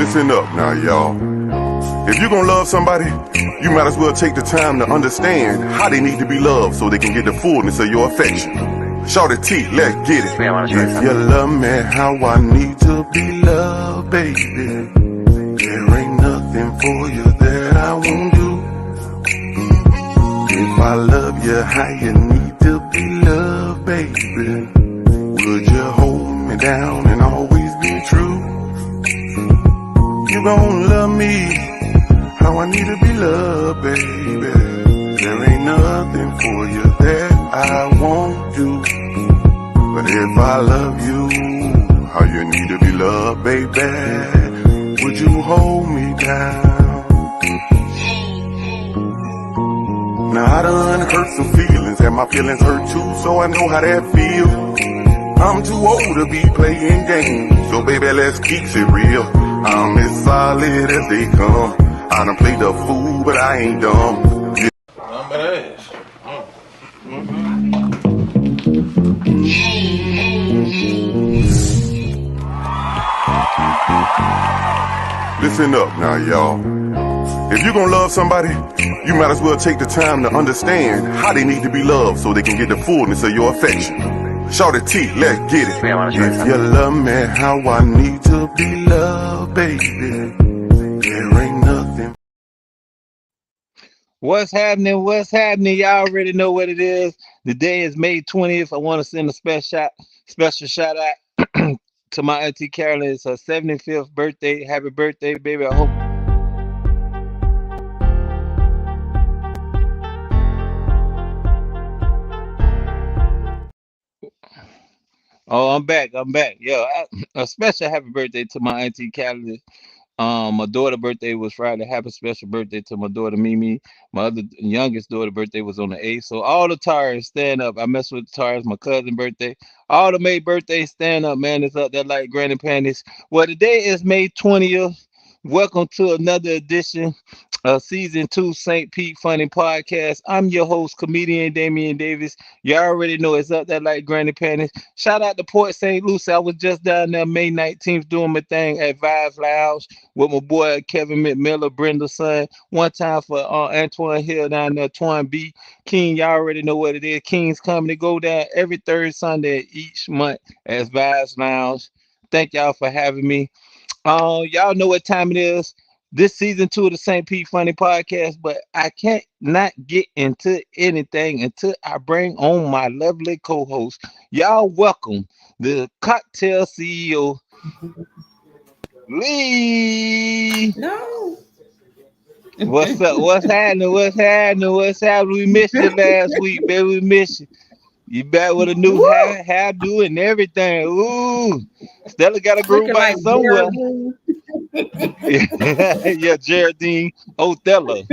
Listen up now, y'all. If you're gonna love somebody, you might as well take the time to understand how they need to be loved so they can get the fullness of your affection. Shorty T, let's get it. If you love me how I need to be loved, baby, there ain't nothing for you that I won't do. If I love you how you need to be loved, baby, would you hold me down and always be true? You gon' love me how I need to be loved, baby. There ain't nothing for you that I won't do. But if I love you how you need to be loved, baby, would you hold me down? Now I done hurt some feelings and my feelings hurt too, so I know how that feels. I'm too old to be playing games, so baby let's keep it real. I'm as solid as they come. I done played the fool, but I ain't dumb. Listen up now, y'all. If you're gonna love somebody, you might as well take the time to understand how they need to be loved so they can get the fullness of your affection. Shorty T, let's get it. If you love me how I need to be loved, baby, there ain't nothing. What's happening? What's happening? Y'all already know what it is. The day is May 20th. I want to send a special shout out to my auntie Carolyn. It's her 75th birthday. Happy birthday, baby. I hope. Oh, I'm back. I'm back. A special happy birthday to my auntie Carolyn. My daughter's birthday was Friday. Happy special birthday to my daughter Mimi. My other youngest daughter birthday was on the 8th. So all the Tars stand up. I mess with the Tars. My cousin birthday. All the May birthdays stand up, man. It's up there like granny panties. Well, today is May 20th. Welcome to another edition of season 2 St. Pete Funny Podcast. I'm your host, comedian Damion Davis. You already know it's up there like granny panties. Shout out to Port St. Lucie. I was just down there May 19th doing my thing at Vibes Lounge with my boy Kevin McMillan, Brenda's son. One time for Antoine Hill down there, Twan B. King, y'all already know what it is. King's coming to go down every third Sunday each month at Vibes Lounge. Thank y'all for having me. Y'all know what time it is. This season 2 of the St. Pete Funny Podcast, but I can't not get into anything until I bring on my lovely co-host. Y'all welcome the cocktail CEO, Lee. No. What's up? What's happening? What's happening? What's happening? We missed you last week, baby. We missed you. You back with a new hairdo and everything. Ooh, Stella got a groove by like somewhere. Yeah, Geraldine Othello.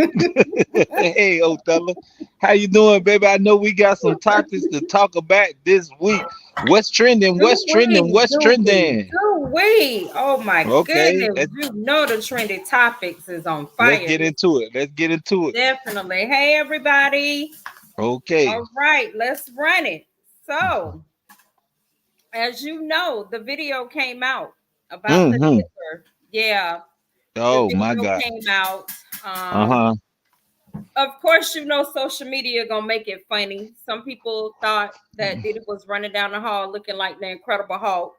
Hey, Othello. How you doing, baby? I know we got some topics to talk about this week. What's trending? What's trending? What's trending? Wait. Oh, my Okay, goodness. You know the trending topics is on fire. let's get into it. Let's get into it. Definitely. Hey, everybody. Okay. All right, let's run it. So, as you know, the video came out about the dipper. Yeah. Oh, the my video God. came out. Uh-huh. Of course, you know, social media gonna make it funny. Some people thought that Diddy was running down the hall looking like the Incredible Hulk.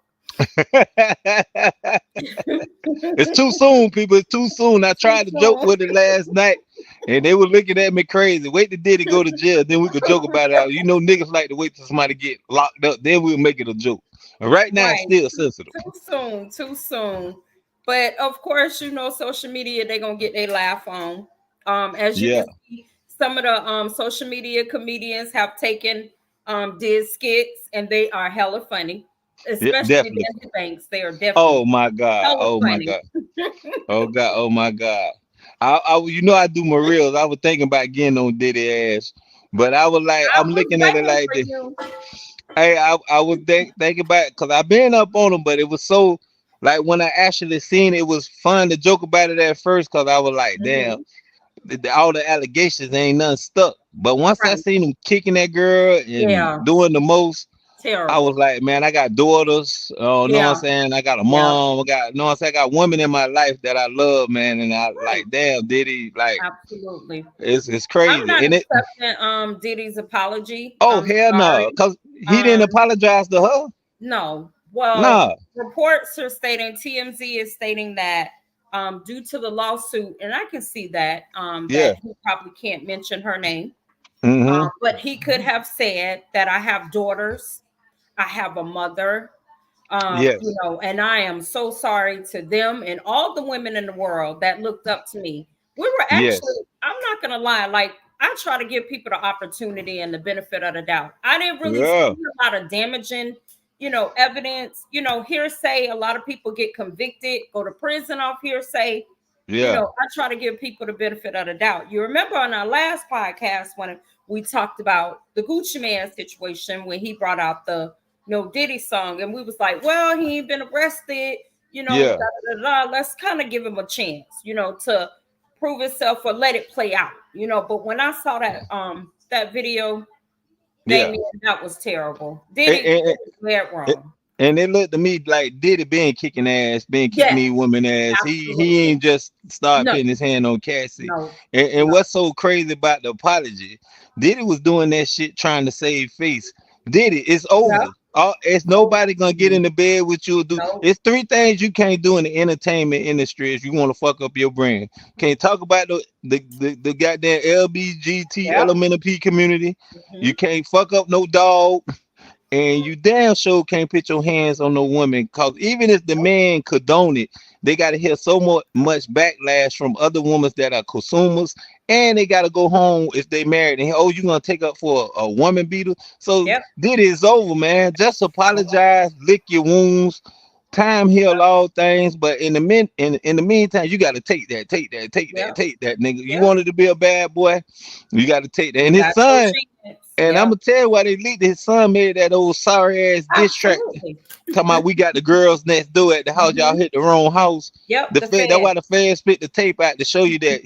It's too soon, people. It's too soon. I tried to joke with it last night, and they were looking at me crazy. Wait till Diddy go to jail, then we could joke about it. You know, niggas like to wait till somebody get locked up, then we'll make it a joke. But right now, it's still sensitive. Too soon. But of course, you know, social media, they're gonna get their laugh on. As you can see, some of the social media comedians have taken did skits, and they are hella funny. Especially Jesse Banks. They are definitely oh my God. Oh funny. my God. Oh God. Oh my God. You know I do my reels. I was thinking about getting on Diddy ass, but I was like, I'm looking at it like this. Hey, I was thinking about it because I've been up on them, but it was so like when I actually seen it, it was fun to joke about it at first because I was like, damn, all the allegations ain't nothing stuck. But once I seen him kicking that girl and doing the most, I was Terrible. like, man, I got daughters. Know what I'm Yeah. saying? I got a Yeah. mom. I got, know what I'm saying? I got women in my life that I love, man. And I like, Right. damn, Diddy, like, Absolutely. it's I'm crazy. not And it, accepting Diddy's apology. oh I'm hell no, sorry. cause he didn't Um, apologize to her. no. Well, Nah, reports are stating TMZ is stating that due to the lawsuit, and I can see yeah, that he probably can't mention her name. mm-hmm, But he could have said that I have daughters, I have a mother, yes, and I am so sorry to them and all the women in the world that looked up to me. We were actually, yes, I'm not gonna lie, like I try to give people the opportunity and the benefit of the doubt. I didn't really see yeah, a lot of damaging, evidence, hearsay. A lot of people get convicted, go to prison off hearsay. yeah, I try to give people the benefit of the doubt. You remember on our last podcast when we talked about the Gucci Man situation when he brought out the No Diddy song, and we was like, well, he ain't been arrested, yeah, da, da, da, da. Let's kind of give him a chance, to prove itself or let it play out, But when I saw that video, yeah. Damion, that was terrible. And, Diddy and, went and, wrong. and it looked to me like Diddy been kicking ass, been kicking Yes, these women ass. He absolutely. ain't just start No, putting his hand on Cassie. no, And no. what's so crazy about the apology? Diddy was doing that shit trying to save face. Diddy, it's Yep. over. It's Oh, nobody gonna get in the bed with you. Do no. it's three things you can't do in the entertainment industry if you want to fuck up your brand. Can't talk about the goddamn LBGT Yep. elemental community. You Hmm. can't fuck up no dog. And you damn sure can't put your hands on no woman, cause even if the man condone it, they gotta hear so much backlash from other women that are consumers, and they gotta go home if they married. And oh, you gonna take up for a woman beater? So Yep. this is over, man. Just apologize, lick your wounds. Time heal all things, but in the meantime, you gotta take that, take that, take that, Yep. take that, nigga. You Yep. wanted to be a bad boy, you gotta take that. You And his got your son, chance. and I'm Yep. gonna tell you why they leaked. His son made that old sorry ass diss track Absolutely. talking about we got the girls next door at the house. Y'all Hmm. hit the wrong house. Yep. The The fed That's Fed. why the feds spit the tape out to show you that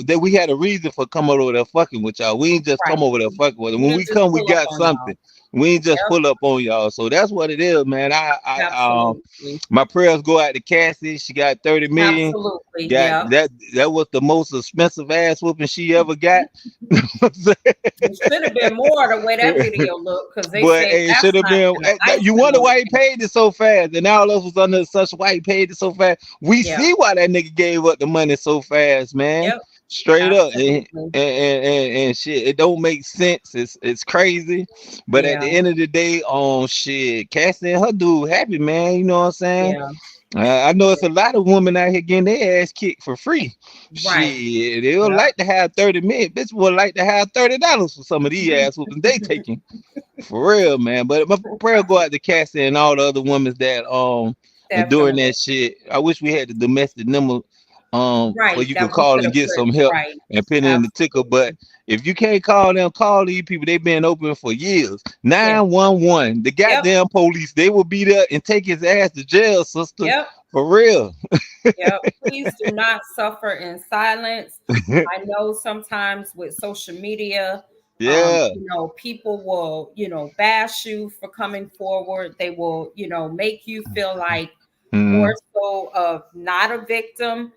that we had a reason for coming over there fucking with y'all. We ain't just Right. come over there fucking with them. We When didn't we just come, we pull up got on y'all. something. We ain't just Yep. pull up on y'all. So that's what it is, man. Absolutely. My prayers go out to Cassie. She got 30 million. Absolutely. Got Yep. that was the most expensive ass whooping she ever got. It should have been more the way that video looked because they But said it that's should have not been. even the You icing wonder on the why he cake. paid it so fast, and all of us was under such why he paid it so fast. We Yeah. see why that nigga gave up the money so fast, man. Yep. Straight up, Absolutely. and shit. It don't make sense. It's crazy. But at Yeah. the end of the day, shit, Cassie and her dude happy, man. You know what I'm saying? Yeah. I know it's a lot of women out here getting their ass kicked for free. Right. Shit, they would Yep. like to have 30 minutes. Bitch would like to have $30 for some of these ass whoopings they taking. For real, man. But my prayer go out to Cassie and all the other women that are doing Definitely. that shit. I wish we had the domestic number where Right. you could That we call could and have get put some help right. and put in the ticker. But Absolutely. if you can't call them, call these people. They've been open for years. Yeah. 911. The Yep. goddamn police. They will be there and take his ass to jail, sister. Yep. For real. Yep. Please do not suffer in silence. I know sometimes with social media, Yeah. people will, bash you for coming forward. They will, make you feel like more Mhm. so of not a victim.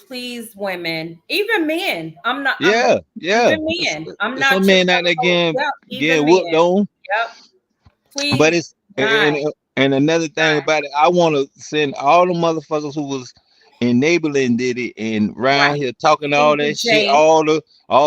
Please, women, even men. I'm Yeah. Yeah. even men. I'm not Some just men out gonna there go, yep, even getting men. whooped on. Yep. But Please it's not, and another thing not. about it, I want to send all the motherfuckers who was enabling Diddy and around Right. here talking all Stevie that shit, J, all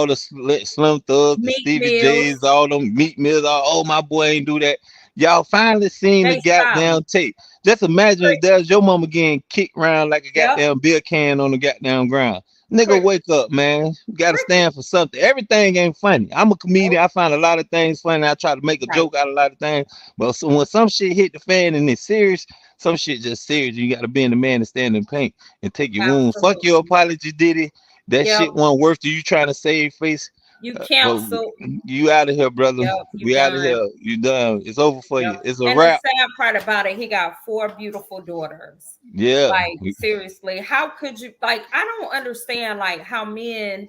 the Slim Thugs, the Meek Stevie J's, Mills, all them Meat Mills, oh my boy ain't do that. Y'all finally seen the they silent. goddamn tape. Just imagine if there's your mama getting kicked around like a Yep. goddamn beer can on the goddamn ground. Nigga, Cricket. wake up, man. You gotta Cricket. stand for something. Everything ain't funny. I'm a comedian. I find a lot of things funny. I try to make a Right. joke out of a lot of things. But so when some shit hit the fan and it's serious, some shit just serious. You got to be in the man and stand in paint and take your wounds. Fuck your Absolutely. apology, Diddy. That Yep. shit wasn't worth it. You trying to save face. You But cancel. you out of here, brother. Yep. You We out of done. here. You done. It's over for Yep. you. It's a And the wrap. sad part about it, he got four beautiful daughters. Yeah. Like, seriously, how could you, like, I don't understand, like, how men,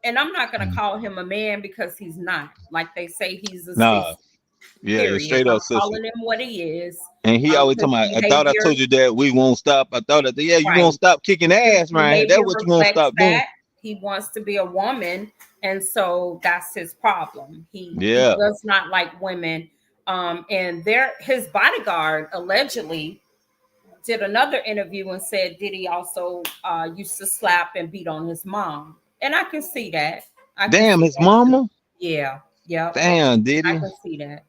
and I'm not going to call him a man because he's not. Like they say, he's a Nah. cis. Yeah, it's Period. straight I'm up sister. calling him what he is. And he always His talking about, I thought I behavior, told you that we won't stop. I thought that, yeah, you won't right. stop kicking His ass right here. That's behavior what you won't reflects stop doing. that. He wants to be a woman, and so that's his problem. He Yeah. does not like women. And his bodyguard allegedly did another interview and said Diddy also used to slap and beat on his mom, and I can see that. I can Damn, see his that too. mama. Yeah. Yep. Damn, did I he? can see that. Yep.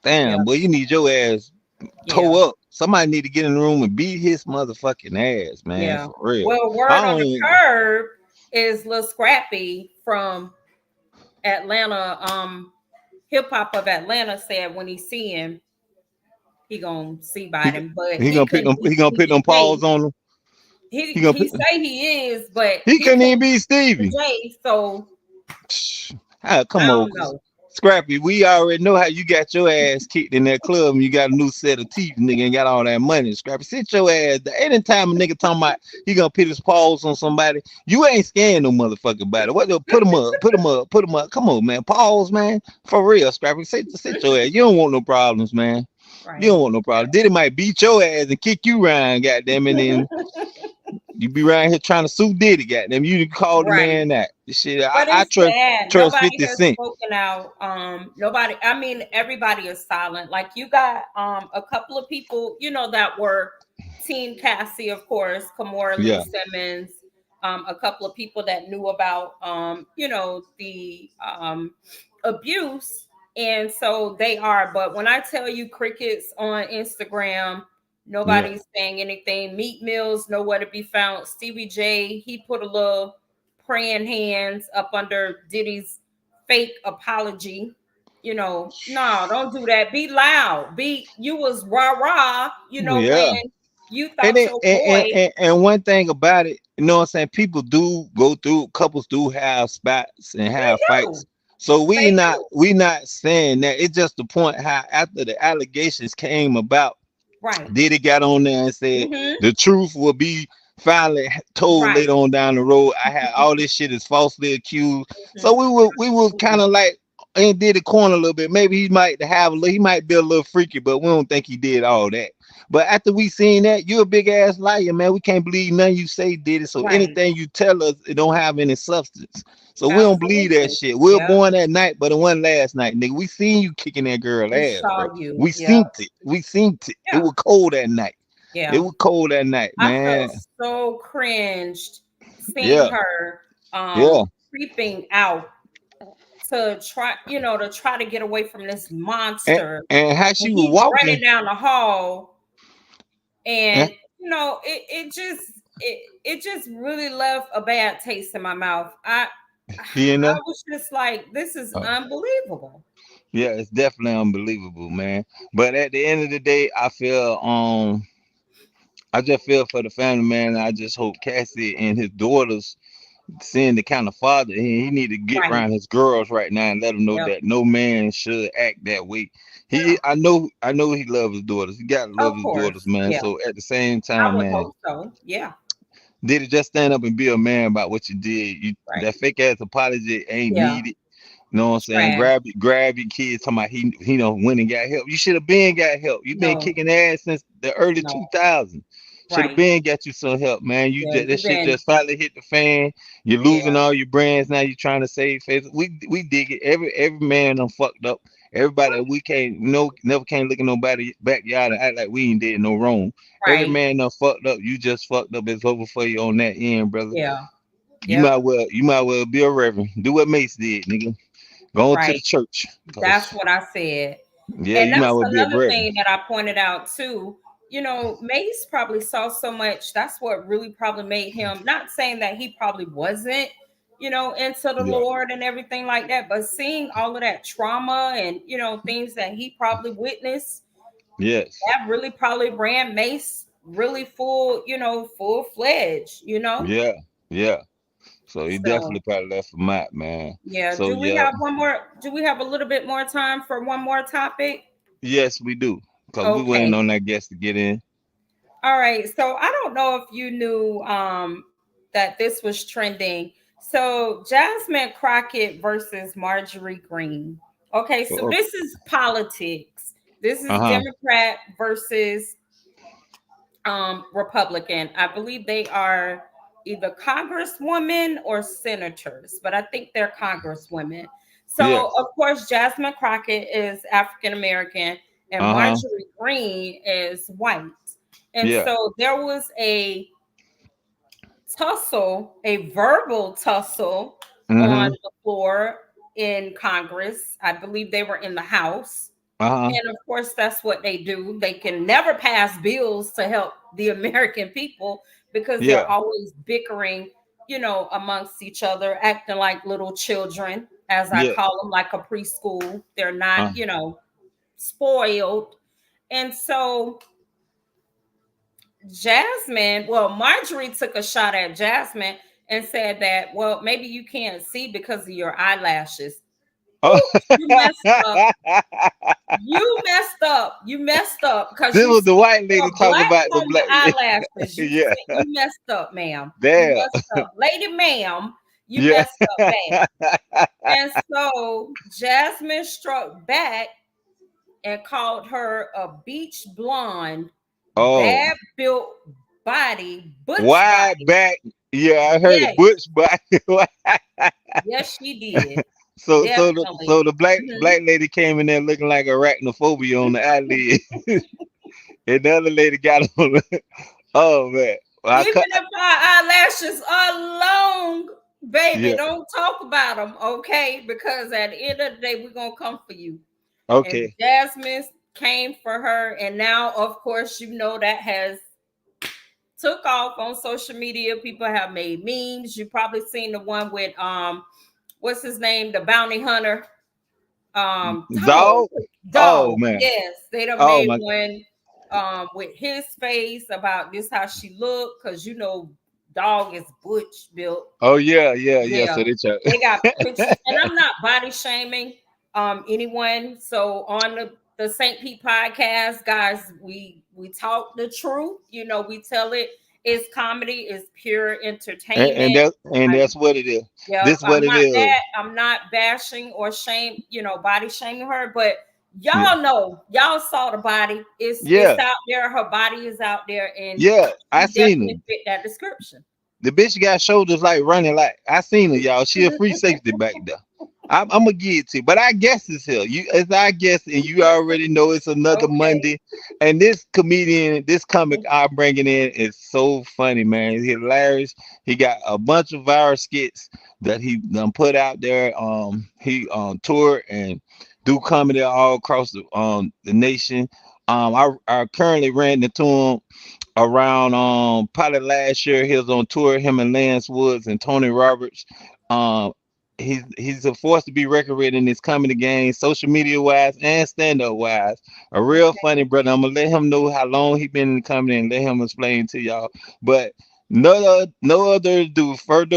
Damn, boy, you need your ass Yeah. toe up. Somebody need to get in the room and beat his motherfucking ass, man, Yeah. for real. Well, I word on don't the even, curb is Lil Scrappy from Atlanta. Hip Hop of Atlanta said when he see him, he gonna see by he, them, but he he gonna put couldn't them, be he gonna put Stevie them paws J. on him. He He gonna put, he say he is, but he he couldn't even can't beat be Stevie. J. So Ah, I come on, don't know. Scrappy. We already know how you got your ass kicked in that club and you got a new set of teeth, nigga, and got all that money. Scrappy, sit your ass down. Anytime a nigga talking about he gonna put his paws on somebody, you ain't scaring no motherfucking body. What the put him up, put him up, put him up. Come on, man. Paws, man. For real, Scrappy. Sit your ass. You don't want no problems, man. You don't Right. want no problem. Diddy might beat your ass and kick you around, goddamn, and then you be around here trying to sue Diddy, goddamn. You can call the Right. man that. Shit, But I it's sad. trust Nobody 50 has Cent. spoken out. Nobody. I mean, everybody is silent. Like you got a couple of people, that were Team Cassie, of course, Kamora Lee Yeah, Simmons. A couple of people that knew about the abuse, and so they are. But when I tell you crickets on Instagram, yeah. nobody's saying anything. Meat Mills nowhere to be found. Stevie J, he put a little praying hands up under Diddy's fake apology. No, don't do that. Be loud. You was rah rah, when Yeah. you And, thought it, your boy, and one thing about it, you know what I'm saying? People do go through, couples do have spats and they have fights. do. So They do. we not saying that. It's just the point how after the allegations came about, Right. Diddy got on there and said Mm-hmm. the truth will be finally told Right. later on down the road. I had all this shit is falsely accused. So Mm-hmm. we were kind of like in Diddy corner a little bit. Maybe he might be a little freaky, but we don't think he did all that. But after we seen that, you a big ass liar, man. We can't believe nothing you say, Diddy. So Right. anything you tell us, it don't have any substance. So we don't believe that Absolutely. shit. We were Yep. born that night, but it wasn't last night, nigga. We seen you kicking that girl We ass, bro. saw you. We Yep. seen it. We seen it. It Yeah. was cold that night. It Yeah. was cold that night, I felt man. so cringed seeing Yeah, her yeah. creeping out to try to get away from this And, monster. and how And she was he's walking, running down the hall, and, and it just really left a bad taste in my mouth. I you I know, was just like, this is uh, unbelievable. yeah, it's definitely unbelievable, man. But at the end of the day, I just feel for the family, man. I just hope Cassie and his daughters seeing the kind of father he need to get Right. around his girls right now and let them know Yep. that no man should act that way. Yeah. I know he loves his daughters. He got to love Of his daughters, course. man. Yeah. So at the same I time, would man, hope so. Yeah. did it just stand up and be a man about what you did? You Right. that fake ass apology ain't Yeah. needed. You know what I'm saying? Trash. Grab your kids. Talking about he don't went and got help. You should have been got help. You been No. kicking ass since the early No. 2000s. Should have Right. been got you some help, man. You Yeah. just that You've shit been. just finally hit the fan. You're Yeah. losing all your brands now. You're trying to save face. We dig it. Every man done fucked up. Everybody we can't never can't look at nobody backyard and act like we ain't did no wrong. Every Right. man done fucked up. You just fucked up. It's over for you on that end, brother. Yeah. Yep. You might well be a reverend. Do what Mace did, nigga. Go on to the Right. church. That's Cause what I said. yeah, And you might that's well be a another reverend. thing that I pointed out too. Mace probably saw so much. That's what really probably made him, not saying that he probably wasn't, into the Yeah. Lord and everything like that, but seeing all of that trauma and, things that he probably witnessed, Yes. that really probably ran Mace really full fledged. Yeah. Yeah. So he So definitely probably left a mark, man. yeah. So Do we yeah, have one more? Do we have a little bit more time for one more topic? yes, we do. Cause we waiting Okay. on that guest to get in. All right. So I don't know if you knew that this was trending. So Jasmine Crockett versus Marjorie Green. Okay, so Okay. this is politics. This is Uh-huh. Democrat versus Republican. I believe they are either congresswomen or senators, but I think they're congresswomen. Yeah. So, of course, Jasmine Crockett is African American and Uh-huh. Marjorie Greene is white. And Yeah. so there was a tussle, a verbal tussle on Mm-hmm. the floor in Congress. I believe they were in the House. Uh-huh. And of course, that's what they do. They can never pass bills to help the American people because they're Yeah. always bickering, amongst each other, acting like little children, as I Yeah. call them, like a preschool. They're not, Uh, spoiled. And so Marjorie took a shot at Jasmine and said that, well, maybe you can't see because of your eyelashes. oh. Oops, you messed up. You messed up. You messed up because This you was see the white lady a talking black about the woman black. eyelashes. Yeah. You messed up, ma'am. You Damn. messed up, lady, ma'am. You Yeah. messed up bad. And so Jasmine struck back and called her a beach blonde, Oh. bad built body, butch Wide body. back. Yeah, I heard it. Yes, Butch back. yes, she did. So Definitely. the black Mhm. black lady came in there looking like arachnophobia on the eyelid, and the other lady got on. Oh man. Well, I Even cut. if our eyelashes are long, baby, Yeah. don't talk about them, okay? Because at the end of the day, we're gonna come for you. And Okay. Jasmine came for her, and now, of course, that has took off on social media. People have made memes. You probably seen the one with what's his name, the bounty hunter, dog, Dog. Oh dog. man. Yes, they done Oh made my. one with his face about this how she looked, because dog is butch built. Oh yeah, yeah, yeah. Yeah, So they try. they got pictures, and I'm not body shaming anyone. So on the St. Pete podcast, guys, we talk the truth. We tell it. It's comedy. It's pure And entertainment. that's what it is. Yep, This what it is. I'm not bashing or body shaming her, but Yeah. y'all saw the body. It's Yeah. out there. Her body is out there, and Yeah. I she seen her. definitely fit that description. The bitch got shoulders like running like I seen her, y'all. She a free safety back there. I'm gonna give it to you, but I guess it's here. You, as I guess, and you already know it's another Okay. Monday. And this comedian, this comic I'm bringing in is so funny, man. He's hilarious. He got a bunch of viral skits that he done put out there. He tour and do comedy all across the nation. I currently ran into him around probably last year. He was on tour, him and Lance Woods and Tony Roberts. um he's a force to be reckoned with in this comedy game, social media wise and stand-up wise. A real Okay. funny brother. I'm gonna let him know how long he been in the comedy and let him explain to y'all. But further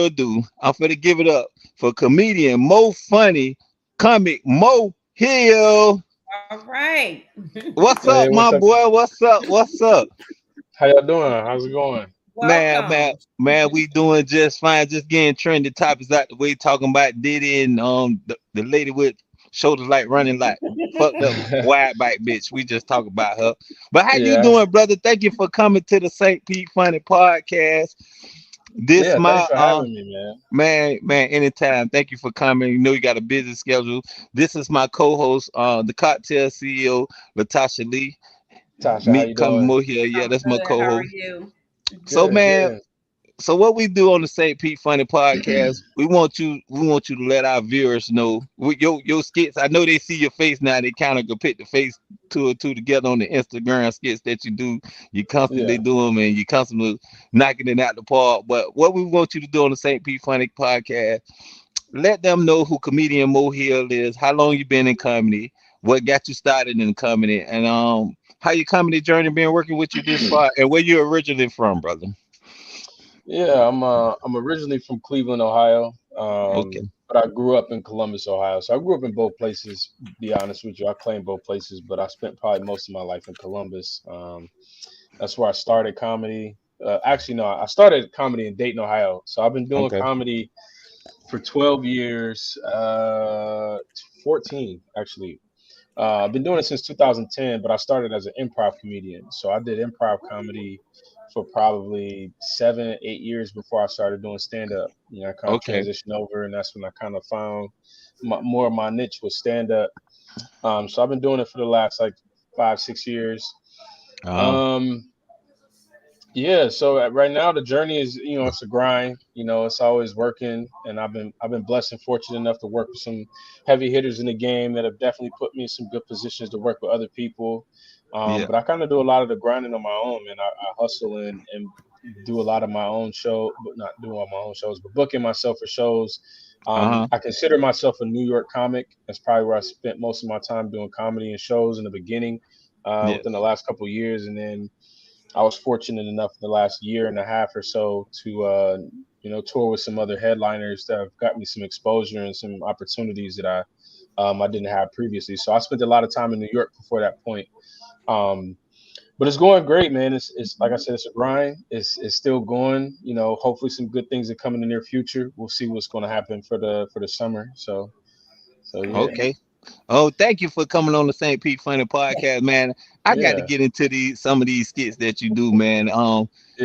ado, I'm gonna give it up for comedian Mo Funny, comic Mo Hill. All right. What's Hey, up, what's my up? boy? What's up? What's up? How y'all doing? How's it going? Man, man, Welcome. man, we doing just fine. Just getting trending topics out the way, talking about Diddy and the lady with shoulders like running like fucked up wide bike bitch. We just talk about her. But how you Yeah, doing, brother? Thank you for coming to the St. Pete Funny Podcast. This yeah. Thanks my for having me, man. man, anytime. Thank you for coming. You know you got a busy schedule. This is my co-host, the cocktail CEO, Latasha Lee. Tasha, how Me you coming doing? more here. Yeah, I'm that's my good. How are co-host. you? So Good, man, good. so what we do on the St. Pete Funny Podcast, we want you to let our viewers know with your skits. I know they see your face now. They kind of can put the face two or two together on the Instagram skits that you do. You constantly Yeah, do them and you constantly knocking it out the park. But what we want you to do on the St. Pete Funny Podcast, let them know who comedian Mo Hill is, how long you been in comedy, what got you started in comedy, and how your comedy journey been working with you this far, and where you originally from, brother. yeah. I'm originally from Cleveland, Ohio. Okay. But I grew up in Columbus, Ohio. So I grew up in both places. Be honest with you, I claim both places, but I spent probably most of my life in Columbus. That's where I started comedy. Actually, no, I started comedy in Dayton, Ohio. So I've been doing Okay. comedy for 12 years. 2014, actually. I've been doing it since 2010, but I started as an improv comedian. So I did improv comedy for probably 7, 8 years before I started doing stand up. I kind of Okay. transitioned over, and that's when I kind of found more of my niche was stand up. So I've been doing it for the last like 5, 6 years. Uh, Um, yeah, so right now the journey is, it's a grind. It's always working, and I've been blessed and fortunate enough to work with some heavy hitters in the game that have definitely put me in some good positions to work with other people. yeah. But I kind of do a lot of the grinding on my own, man. I hustle and do a lot of my own show, but not doing all my own shows, but booking myself for shows. Uh-huh. I consider myself a New York comic. That's probably where I spent most of my time doing comedy and shows in the beginning, within Yes. the last couple of years, and then I was fortunate enough in the last year and a half or so to tour with some other headliners that have got me some exposure and some opportunities that I didn't have previously. So I spent a lot of time in New York before that point. Um, but it's going great, man. It's like I said, it's a grind. It's still going. Hopefully some good things are coming in the near future. We'll see what's going to happen for the summer. So yeah, Okay. Oh, thank you for coming on the St. Pete Funny Podcast, man. I got to yeah, get into some of these skits that you do, man.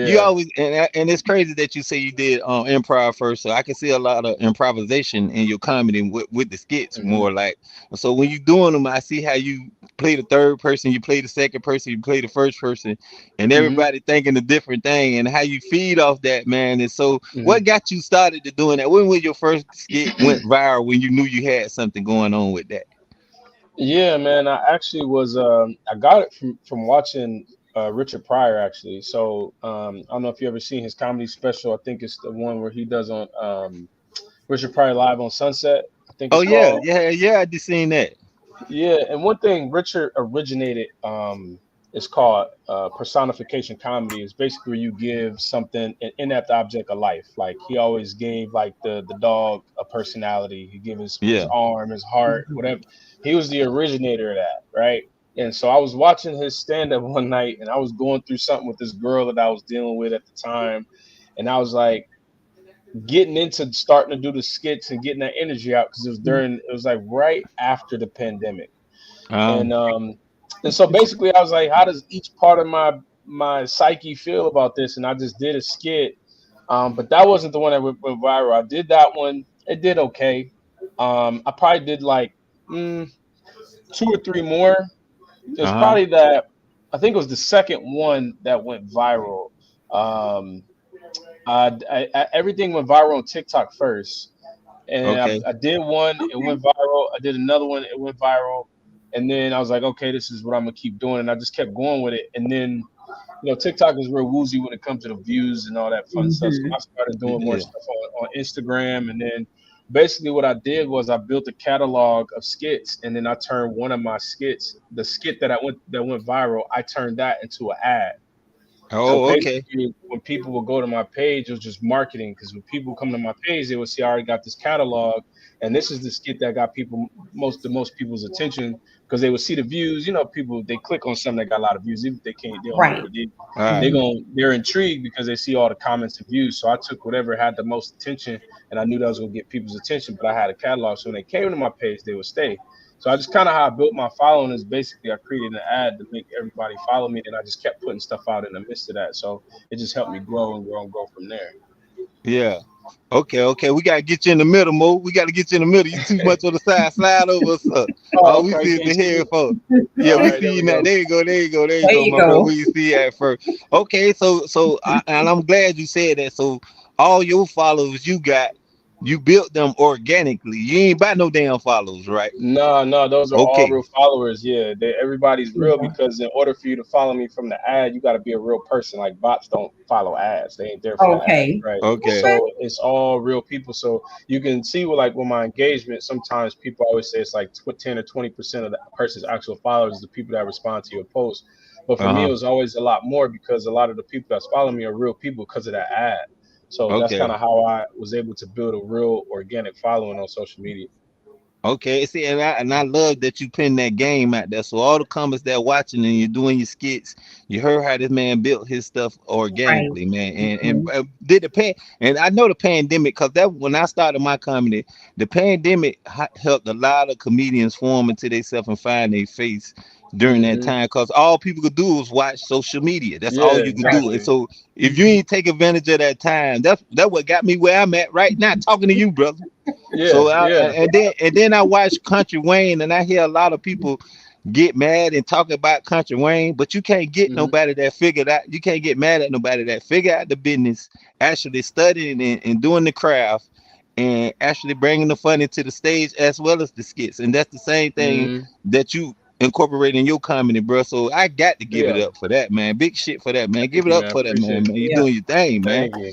You yeah. always and it's crazy that you say you did improv first, so I can see a lot of improvisation in your comedy with the skits Hmm. more like. So when you doing them, I see how you play the third person, you play the second person, you play the first person, and Hmm. everybody thinking a different thing, and how you feed off that, man. And so, what Hmm. got you started to doing that? When was your first skit went viral? When you knew you had something going on with that? Yeah, man. I actually was. I got it from watching Richard Pryor actually. So I don't know if you ever seen his comedy special. I think it's the one where he does on Richard Pryor live on Sunset. I think Oh it's yeah, called. yeah, I just seen that. Yeah, and one thing Richard originated is called personification comedy. Is basically where you give something an inept object a life. Like he always gave like the dog a personality. He gave his Yeah. arm, his heart, whatever. He was the originator of that, right? And so I was watching his stand up one night, and I was going through something with this girl that I was dealing with at the time, and I was like getting into starting to do the skits and getting that energy out because it was like right after the pandemic Um. and so basically I was like, how does each part of my psyche feel about this? And I just did a skit. But that wasn't the one that went viral. I did that one. It did okay. I probably did like two or three more. It was Uh huh. probably that I think it was the second one that went viral. Um, everything went viral on TikTok first, and Okay. I did one, it went viral. I did another one, it went viral, and then I was like, okay, this is what I'm gonna keep doing, and I just kept going with it. And then TikTok is real woozy when it comes to the views and all that fun stuff. So I started doing more Yeah. stuff on Instagram, and then basically what I did was I built a catalog of skits, and then I turned one of my skits, the skit that went viral, I turned that into an ad. So Oh, okay. basically, when people would go to my page, it was just marketing. Because when people come to my page, they would see I already got this catalog, and this is the skit that got most people's attention because they would see the views. People they click on something that got a lot of views, even if they don't know what it is. All right. They're intrigued because they see all the comments and views. So I took whatever had the most attention, and I knew that was gonna get people's attention. But I had a catalog, so when they came to my page, they would stay. So I just kind of how I built my following is basically I created an ad to make everybody follow me, and I just kept putting stuff out in the midst of that. So it just helped me grow and grow and grow from Yeah. Okay, okay. We gotta get you in the middle, Mo. We gotta get you in the middle. You too there. much on the side. Slide over, sir. Oh, All we okay. see is Can't the see me. headphone. Yeah, All we right, there see you we now. go. There you go. There you go. There you go, my brother. We see you at first. Okay, and I'm glad you said that. So all your followers you got, you built them organically. You ain't buy no damn followers, right? No, no, those are all Okay. real followers. Yeah, everybody's real because in order for you to follow me from the ad, you got to be a real person. Like bots don't follow ads; they ain't there for the ad, right? Okay. So it's all real people. So you can see with my engagement. Sometimes people always say it's like 10 or 20% of the person's actual followers is the people that respond to your post. But for me, it Uh-huh. was always a lot more because a lot of the people that's following me are real people because of that ad. So that's kind Okay. of how I was able to build a real organic following on social media. Okay, see, and I love that you pin that game out there. So all the comments that watching and you're doing your skits, you heard how this man built his stuff Right. organically, man, and Mhm. did the pan. And I know the pandemic because that when I started my comedy, the pandemic helped a lot of comedians form into themselves and find their face during that Hmm. time. Because all people could do was watch social media. That's all Yeah, you could do. Right. And exactly. so if you Mhm. ain't take advantage of that time, that's what got me where I'm at right now, talking to you, brother. Yeah, So yeah. and then I watch Country Wayne, and I hear a lot of people get mad and talk about Country Wayne, but you can't get Hmm. nobody that figured out. You can't get mad at nobody that figure out the business, actually studying and doing the craft, and actually bringing the fun into the stage as well as the skits. And that's the same thing Hmm. that you incorporate in your comedy, bro. So I got to give it Yeah. up for that, man. Big shit for that, man. Give Thank it you, up man. for that, man. Appreciate it. Man, you Yeah. doing your thing, man. Thank you.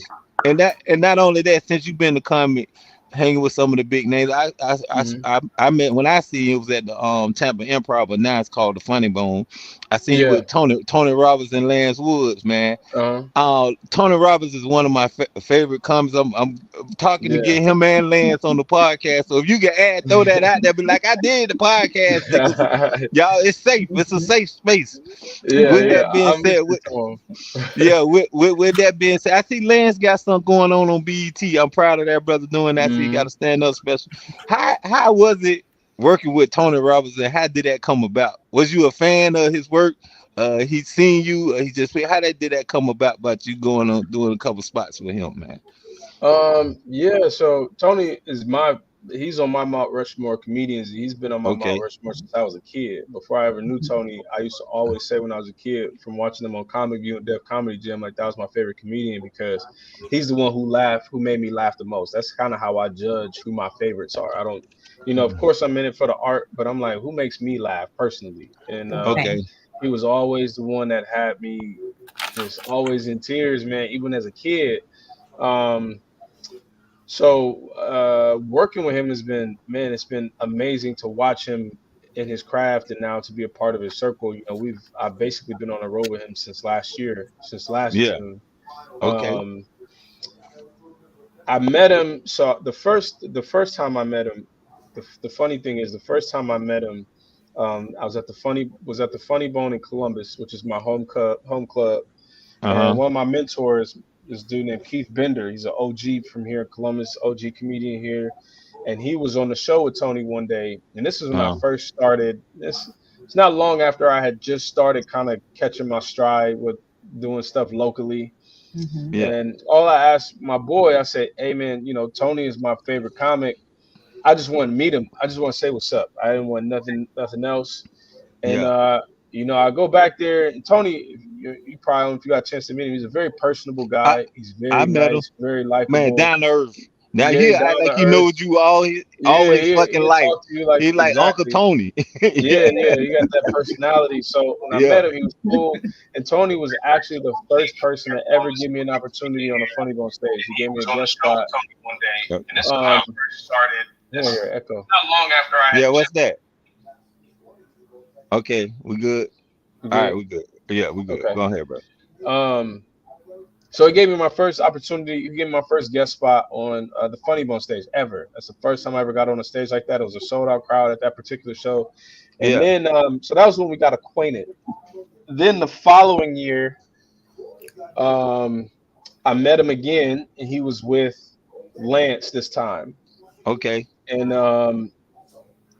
And not only that, since you've been to comic, hanging with some of the big names, Hmm. I met when I see it was at the Tampa Improv, but now it's called the Funny Bone. I seen it Yeah. with Tony Roberts and Lance Woods, man. Uh-huh. Tony Roberts is one of my favorite comics. I'm talking to Yeah. get him and Lance on the podcast. So if you can throw that out there, be like, I did the podcast deal. So y'all, it's safe. It's a safe space. Yeah, With yeah. that being I'm said, listening to him. yeah, with that being said, I see Lance got something going on BET. I'm proud of that brother doing that. I see he got Hmm. a stand up special. How was it working with Tony Roberts, and how did that come about? Was you a fan of his work? He seen you. He just how that did that come about you going on doing a couple spots with him, man? Yeah, so Tony is he's on my Mount Rushmore comedians. He's been on my Mount Okay, Rushmore since I was a kid. Before I ever knew Tony, I used to always say when I was a kid from watching him on Comic View and Def Comedy Jam, like that was my favorite comedian because he's the one who made me laugh the most. That's kind of how I judge who my favorites are. I don't, of course I'm in it for the art, but I'm like, who makes me laugh personally? And Okay. okay, he was always the one that had me just always in tears, man, even as a kid. Um, working with him has been, man, it's been amazing to watch him in his craft and now to be a part of his circle. I've basically been on the road with him since last year, since last yeah, June. okay, Um, I met him. So the first time I met him, the funny thing is the first time I met him, I was at the Funny Bone in Columbus, which is my home club. And uh-huh, one of my mentors, this dude named Keith Bender, he's an OG from here in Columbus, OG comedian here. And he was on the show with Tony one day. And this is when I uh, first started. It's not long after I had just started kind of catching my stride with doing stuff locally. Mhm. yeah, And all I asked my boy, I said, hey man, Tony is my favorite comic. I just want to meet him. I just want to say what's up. I didn't want nothing else. And yeah. I go back there, and Tony, you probably, if you got a chance to meet him, he's a very personable I guy. He's I very met him, nice, very man, likable. down to earth. Now Yeah, he down act to like he earth. knows you all Yeah, his fucking he'll life. talk to you like He like Uncle exactly. Tony. Yeah, Yeah, yeah, he got that personality. So when I yeah. met him, he was cool. And Tony was actually the first person to ever give me an opportunity on a Funny Bone stage. He gave me a guest spot. Yep. And this is when I first started. Here, echo. Not long after I had Yeah, what's that? Okay, we good. you All right, good. we good. Yeah, we good. Okay. Go ahead, bro. Um, So he gave me my first opportunity. He gave me my first guest spot on the Funny Bone stage ever. That's the first time I ever got on a stage like that. It was a sold out crowd at that particular show. And Yeah. then, so that was when we got acquainted. Then the following year, um, I met him again, and he was with Lance this time. Okay. And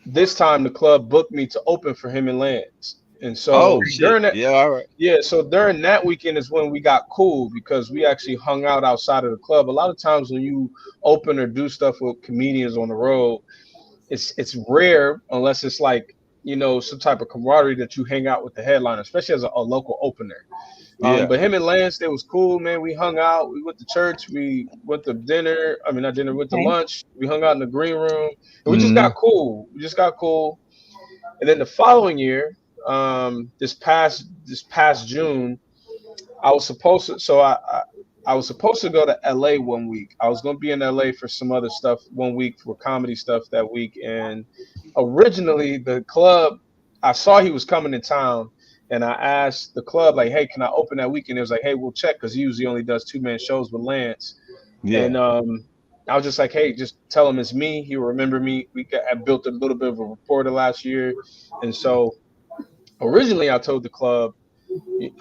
this time the club booked me to open for him and Lance. And Oh so shit. during that, Yeah. All right. yeah, so during that weekend is when we got cool because we actually hung out outside of the club. A lot of times when you open or do stuff with comedians on the road, it's rare unless it's like, some type of camaraderie that you hang out with the headliner, especially as a local opener. Yeah. But him and Lance, they was cool, man. We hung out, we went to church, we went to dinner. I mean, not dinner, went to Okay. lunch. We hung out in the green room, and we just Mm-hmm. got cool. We just got cool. And then the following year, this past June, I was supposed to. I was supposed to go to LA one week. I was going to be in LA for some other stuff one week for comedy stuff that week. And originally, the club, I saw he was coming in town, and I asked the club like, "Hey, can I open that week?" And it was like, "Hey, we'll check," because he usually only does two-man shows with Lance. Yeah. And I was just like, hey, just tell him it's me. He will remember me. I built a little bit of a rapport the last year, and so originally I told the club.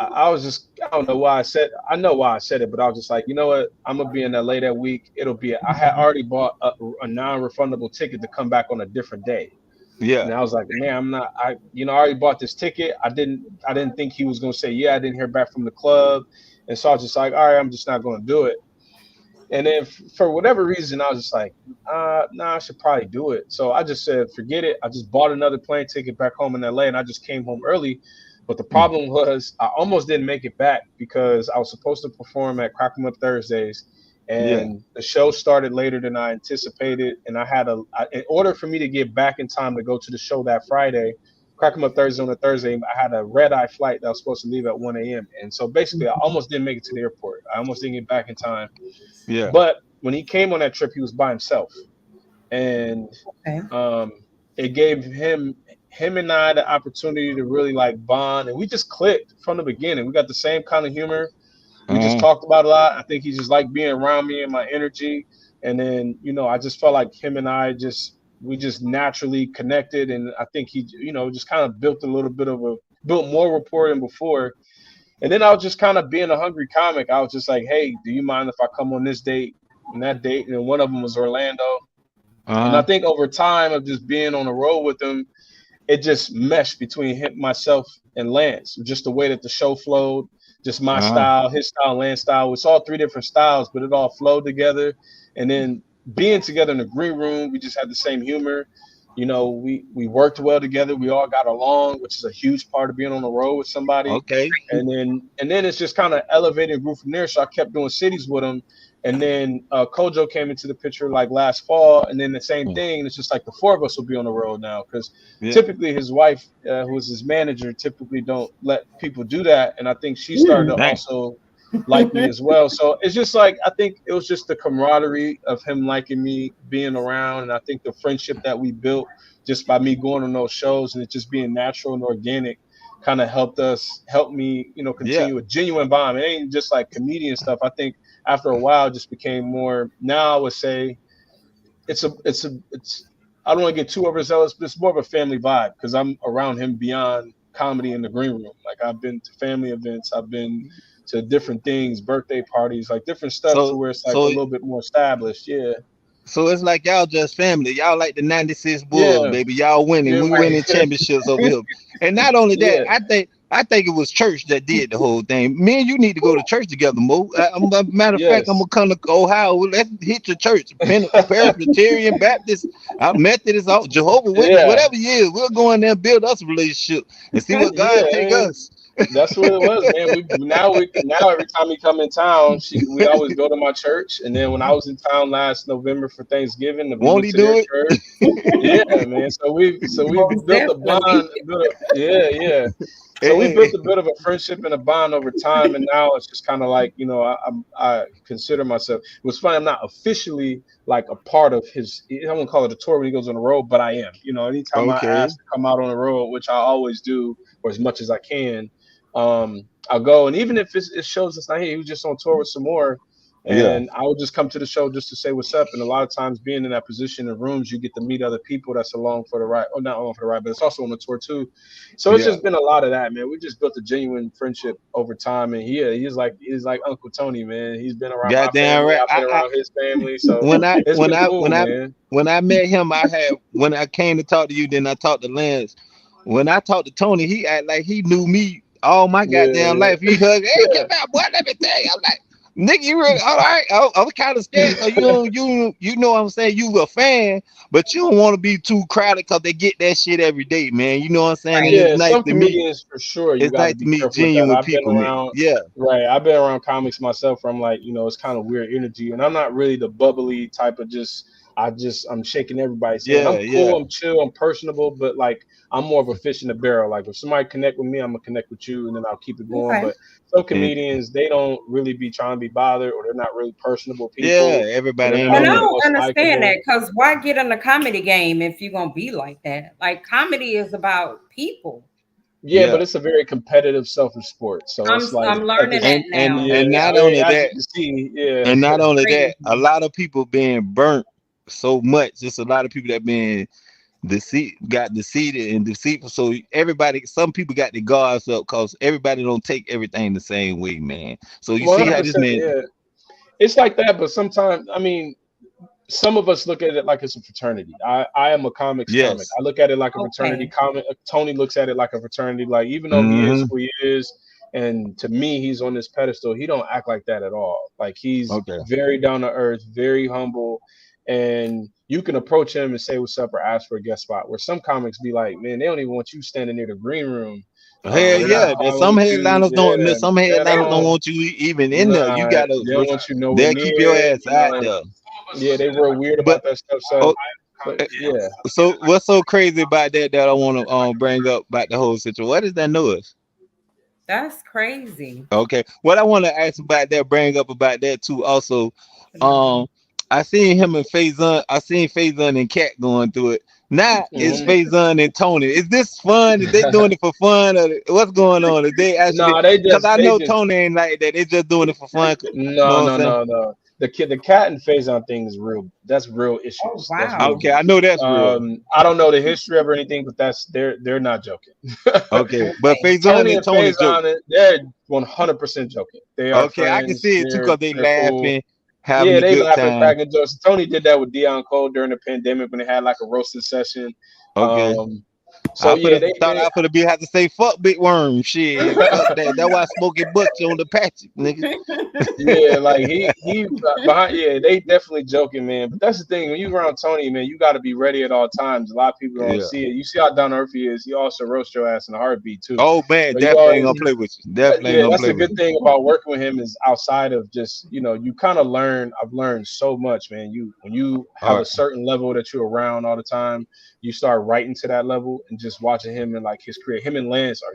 I was just, I don't know why I said, I know why I said it, but I was just like, you know what? I'm gonna be in LA that week. I had already bought a non-refundable ticket to come back on a different day. Yeah. And I was like, man, I already bought this ticket. I didn't think he was gonna say, yeah, I didn't hear back from the club. And so I was just like, all right, I'm just not gonna do it. And then for whatever reason, I was just like, nah, I should probably do it. So I just said, forget it. I just bought another plane ticket back home in LA, and I just came home early. But the Mm. problem was I almost didn't make it back because I was supposed to perform at Crack 'em Up Thursdays, Yeah. and the show started later than I anticipated. And in order for me to get back in time to go to the show that Friday, Crack 'em Up Thursday on a Thursday, I had a red eye flight that was supposed to leave at 1 a.m. And so basically, I almost didn't make it to the airport. I almost didn't get back in time. Yeah. But when he came on that trip, he was by himself, and Okay. um, it gave him and I the opportunity to really like bond, and we just clicked from the beginning. We got the same kind of humor. We just Uh-huh. talked about a lot. I think he just liked being around me and my energy, and then I just felt like him and I just naturally connected, and I think he just kind of built more rapport than before. And then I was just kind of being a hungry comic. I was just like, hey, do you mind if I come on this date and that date? And one of them was Orlando. And I Uh-huh. think over time of just being on the road with him, it just meshed between him, myself, and Lance. Just the way that the show flowed, just my Uh-huh. style, his style, Lance style. It's all three different styles, but it all flowed together. And then being together in the green room, we just had the same humor. We worked well together. We all got along, which is a huge part of being on the road with somebody. Okay. And then it's just kind of elevated and grew from there. So I kept doing cities with him. And then Kojo came into the picture like last fall, and then the same Mm. thing. And it's just like the four of us will be on the road now because Yeah. typically his wife, who is his manager, typically don't let people do that. And I think she started to Dang. also like me as well. So it's just like I think it was just the camaraderie of him liking me, being around, and I think the friendship that we built just by me going on those shows and it just being natural and organic kind of help me, Yeah. continue a genuine bond. It ain't just like comedian stuff. I think after a while it just became more. Now I would say it's I don't want to get too overzealous, but it's more of a family vibe because I'm around him beyond comedy in the green room. Like I've been to family events, I've been to different things, birthday parties, like different stuff to So where it's like a so little bit more established. Yeah. so it's like y'all just family. Y'all like the '96 Bulls, Yeah. baby. Y'all winning. Yeah. We winning championships over here. And not only that, Yeah. I think it was church that did the whole thing. Me and you need to go to church together, Mo. Matter of fact, I'm Yes. gonna come to Ohio. Let's hit your church. Presbyterian, Baptist, Methodist, Jehovah Witness, Yeah. whatever you is. We'll go in there and build us a relationship and see what God Yeah. take And us. that's what it was, man. We now every time we come in town, we always go to my church. And then when I was in town last November for Thanksgiving, we Won't went he to their do it? church. Yeah, man. So we Most built a definitely. bond. Yeah, yeah. So we Hey, built a bit of a friendship and a bond over time, and now it's just kind of like I consider myself. It was funny. I'm not officially like a part of his. I won't call it a tour when he goes on the road, but I am. Anytime I okay. ask to come out on the road, which I always do, or as much as I can, I'll go. And even if it shows it's not here, he was just on tour with some more. Yeah. And I would just come to the show just to say what's up. And a lot of times, being in that position in rooms, you get to meet other people that's along for the ride, or not along for the ride, but it's also on the tour too. So it's Yeah. just been a lot of that, man. We just built a genuine friendship over time, and he's like Uncle Tony, man. He's been around my Goddamn family, right. I've been around his family, so when I it's when been I cool, when I man. when I met him, when I came to talk to you, then I talked to Lance. When I talked to Tony, he act like he knew me all my goddamn Yeah, life. He hugged, hey, yeah, come out, boy, let me tell you. I'm like, nigga, you really all right? I was kind of scared because you know what I'm saying. You a fan, but you don't want to be too crowded because they get that shit every day, man. You know what I'm saying? And Right. it's yeah. nice Some to meet. comedians for sure, you It's got to nice to be meet careful with that. genuine people, man. Yeah, I've been around comics myself where I'm like, it's kind of weird energy, and I'm not really the bubbly type of I'm shaking everybody's hand. yeah, I'm cool, yeah, I'm chill, I'm personable, but like I'm more of a fish in the barrel. Like if somebody connect with me, I'm gonna connect with you, and then I'll keep it going. Okay. But some and comedians, they don't really be trying to be bothered, or they're not really personable yeah. people, or Everybody they're ain't And not I on really that. the don't most understand likable. that because why get in the comedy game if you're gonna be like that? Like comedy is about people. Yeah, Yeah. but it's a very competitive, selfish sport. So it's like I'm at learning this, that And and now. yeah, and it's not Yep. very, only as you that, can see, yeah. and not only that, a Crazy. lot of people being burnt so much. Just a lot of people that been got deceived and deceitful. So everybody, some people got their guards up because everybody don't take everything the same way, man. So you see how this 100%, man, yeah. It's like that, but sometimes, I mean, some of us look at it like it's a fraternity. I am a comics comic. yes, I look at it like a fraternity Okay. comic. Tony looks at it like a fraternity. Like even though he is mm-hmm, who he is, and to me he's on this pedestal, he don't act like that at all. Like he's okay, very down to earth, very humble, and you can approach him and say what's up or ask for a guest spot. Where some comics be like, man, they don't even want you standing near the green room. hell They're not yeah. Wow. There's following some with you. headliners don't. Yeah, Some man, they headliners don't don't. want you even in there. You Nah, gotta, they don't want you nowhere they'll keep your near it. ass out there. Yeah, they real weird But about that stuff. So, oh, but eh, yeah. so what's so crazy about that I want to bring up about the whole situation? What is that noise? That's crazy. Okay. What I want to ask about that, bring up about that too. Also, Phenomenal. um, I seen him and Faison. I seen Faison and Cat going through it. Now it's Hmm. Faison and Tony. Is this fun? Is they doing it for fun? Or what's going on? Is they actually? No, Because I they know just Tony ain't like that. They just doing it for fun. You know no, what I'm no, saying? no, no. The cat and Faison thing is real. That's real Oh issues. That's real wow. Okay, beef. I know that's real. I don't know the history of or anything, but that's they're not joking. Okay, but Okay. Faison Tony and and Tony joke. Faison, they're 100% joking. They are Okay, I can friends. see it too because they They're cool. laughing, having Yeah, a they good laughing, time. cracking jokes. Tony did that with Dion Cole during the pandemic when they had like a roasting session. Okay. Um, so I yeah, thought I could be had to say fuck big worm shit. Fuck that. That's why Smokey Butch on the patch, nigga. yeah, like he behind. Yeah, they definitely joking, man. But that's the thing when you around Tony, man, you got to be ready at all times. A lot of people don't Yeah. see it. You see how down to earth he is. He also roast your ass in a heartbeat too. Oh man, So you definitely ain't always gonna play with you. Definitely ain't yeah, gonna that's play the with good you. thing about working with him is outside of just you kind of learn. I've learned so much, man. You when you All have a right. certain level that you're around all the time, you start writing to that level and just watching him and like his career. Him and Lance are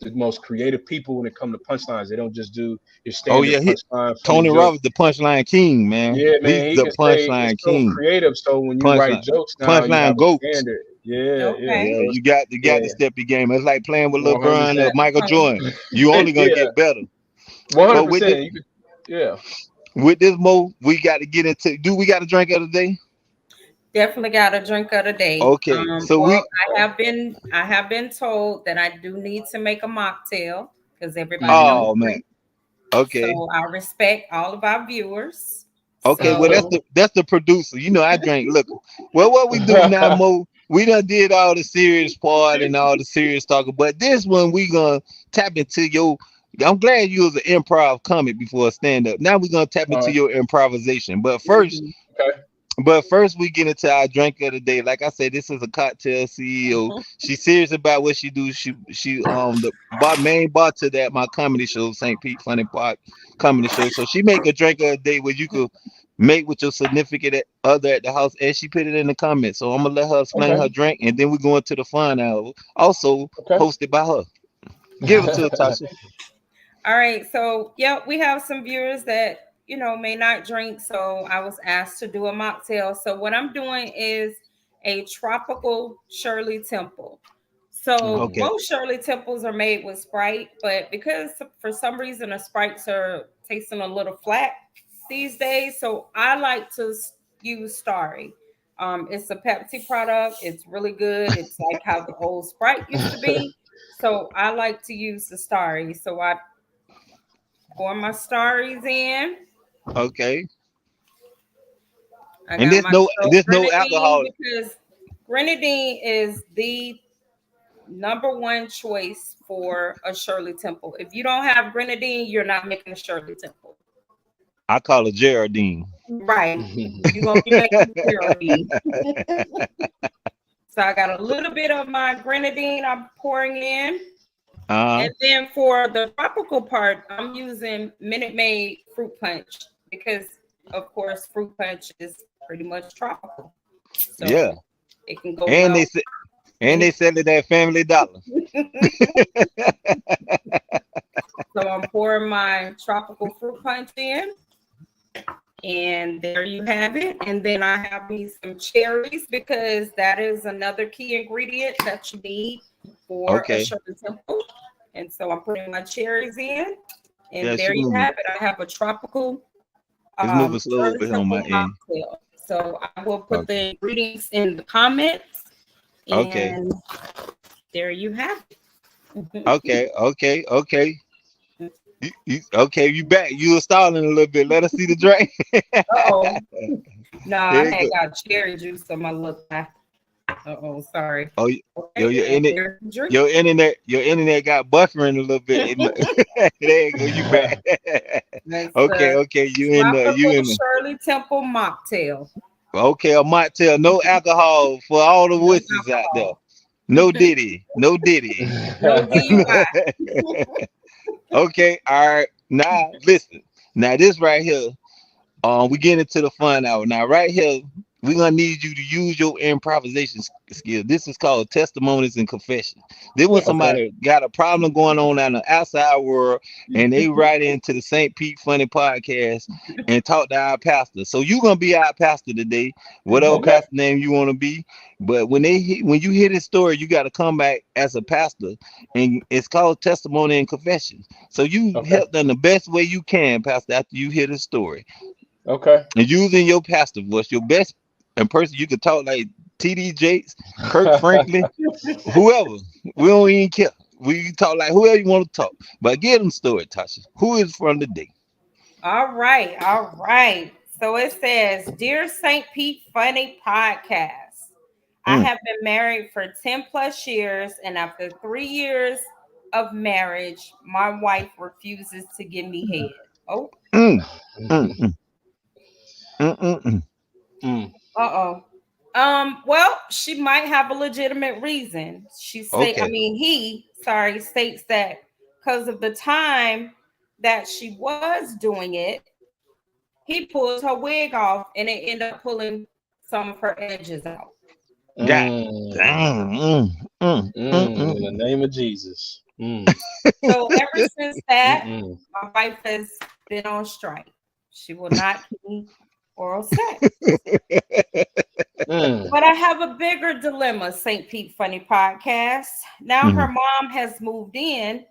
the most creative people when it comes to punchlines. They don't just do your Oh standard yeah, punchline, funny Tony joke. Roberts, the punchline king, man. Yeah, He's man, he the can say it's punchline so king. creative. So when you write Punchline, jokes now, you have punchline a goat. standard. Yeah, yeah. Okay. Yeah, So it's, you got yeah, to step your game. It's like playing with one LeBron or Michael Um, Jordan. You only gonna yeah, get better. But 100%. You could, yeah. with this mo, we got to get into. Do we got to drink of the day? definitely got a drink of the day. Okay, so Well, we. I have been told that I do need to make a mocktail because everybody don't Hmm. Oh man. drink. Okay. So I respect all of our viewers. Okay, well So that's the producer. You know I drink liquor. Well, what we do now, Mo? We done did all the serious part and all the serious talking, but this one we gonna tap into your. I'm glad you was an improv comic before a stand up. Now we gonna tap into uh, your improvisation. mhm. okay. But first we get into our drink of the day. Like I said, this is a cocktail CEO. She's serious about what she do. She the main bartender at my comedy show, St. Pete Funny Park Comedy Show. So she make a drink of the day where you could make with your significant other at the house, and she put it in the comments. So I'm gonna let her explain her Okay. drink, and then we go into the fun hour, also Okay. hosted by her. Give it to her, Okay. Tasha. All right. So, yeah, we have some viewers that, may not drink. So, I was asked to do a mocktail. So, what I'm doing is a tropical Shirley Temple. So, Mm. Okay, most Shirley Temples are made with Sprite, but because for some reason the Sprites are tasting a little flat these days, so I like to use Starry. It's a Pepsi product. It's really good. It's like how the old Sprite used to be. So I like to use the Starry. So I pour my Starries in. okay. I And got there's my there's no grenadine alcohol. because grenadine is the number one choice for a Shirley Temple. If you don't have grenadine, you're not making a Shirley Temple. I call it Geraldine. Right. You're gonna be making Geraldine. So I got a little bit of my grenadine I'm pouring in. Uh And then for the tropical part, I'm using Minute Maid fruit punch because of course fruit punch is pretty much tropical. yeah. So it can go And well they said and any they sell it at Family Dollar. so I'm pouring my tropical fruit punch in. And there you have it. And then I have me some cherries because that is another key ingredient that you need for a Okay. Shirley Temple. And so I'm putting my cherries in. And Yeah, there she you moving. have it. I have a tropical It's moving slow Shirley over here on Temple my end. mocktail. So I will put Okay. the ingredients in the comments. Okay. And there you have it. Okay. Okay. Okay. Okay, you back. You were stalling a little bit. Let us see the drink. Uh-oh. No, I Here you had go. got cherry juice on my lip. Uh-oh, sorry. Oh, yo, Okay, and there's the drink. your internet got buffering a little bit. There you go. You back. That's Okay. the Okay. You tropical in the. Shirley Temple mocktail. Okay, a mocktail. No alcohol for all the No wussies out there. alcohol. No Diddy. No Diddy. No DUI. Okay. All right. Now listen. Now this right here. We get into the fun hour now. Right here, we're gonna need you to use your improvisation skill. This is called testimonies and confession. Then when Yes. Okay. somebody got a problem going on in the outside world and they write into the St. Pete Funny Podcast and talk to our pastor. So you're gonna be our pastor today, whatever Mhm. Okay. pastor name you want to be. But when you hear this story, you got to come back as a pastor, and it's called testimony and confession. So you Okay. help them the best way you can, pastor, after you hear the story Okay. and using your pastor voice, your best in person. You could talk like TD Jakes, Kirk Franklin, whoever. We don't even care. We can talk like whoever you want to talk. But get them story, Tasha. Who is from the day? All right, all right. So it says, Dear St. Pete Funny Podcast, I Mm, have been married for 10 plus years, and after 3 years of marriage, my wife refuses to give me head. Oh, mm, mm, mm, mm, mm, mm. Mm. uh-oh. Well, she might have a legitimate reason. Okay. He, sorry, states that because of the time that she was doing it, he pulls her wig off and it ended up pulling some of her edges out. God Mm. damn. In the name of Jesus. So ever since that, Mm. my wife has been on strike. She will not give me oral sex. Mm. But I have a bigger dilemma, St. Pete Funny Podcast. Now her Mhm. mom has moved in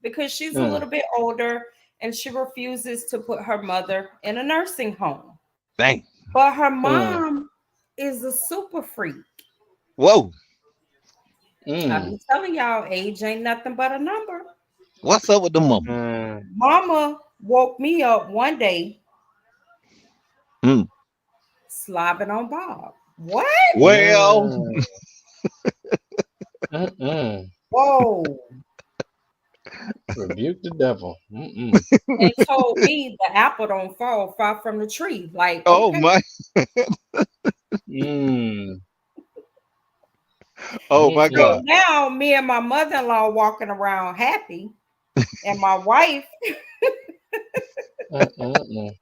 because she's a Mm. little bit older and she refuses to put her mother in a nursing home. Dang. But her Mm. mom is a super freak. Whoa. I've Mm. been telling y'all, age ain't nothing but a number. What's up with the mama? Mm. Mama woke me up one day Mm. slobbing on Bob. What? Well, Mm. Mm. Whoa. Rebuke the devil. Mm. And told me the apple don't fall far from the tree. Like, oh okay. my, Mm. oh my So Mm. God. now me and my mother-in-law walking around happy, and my wife, Mm.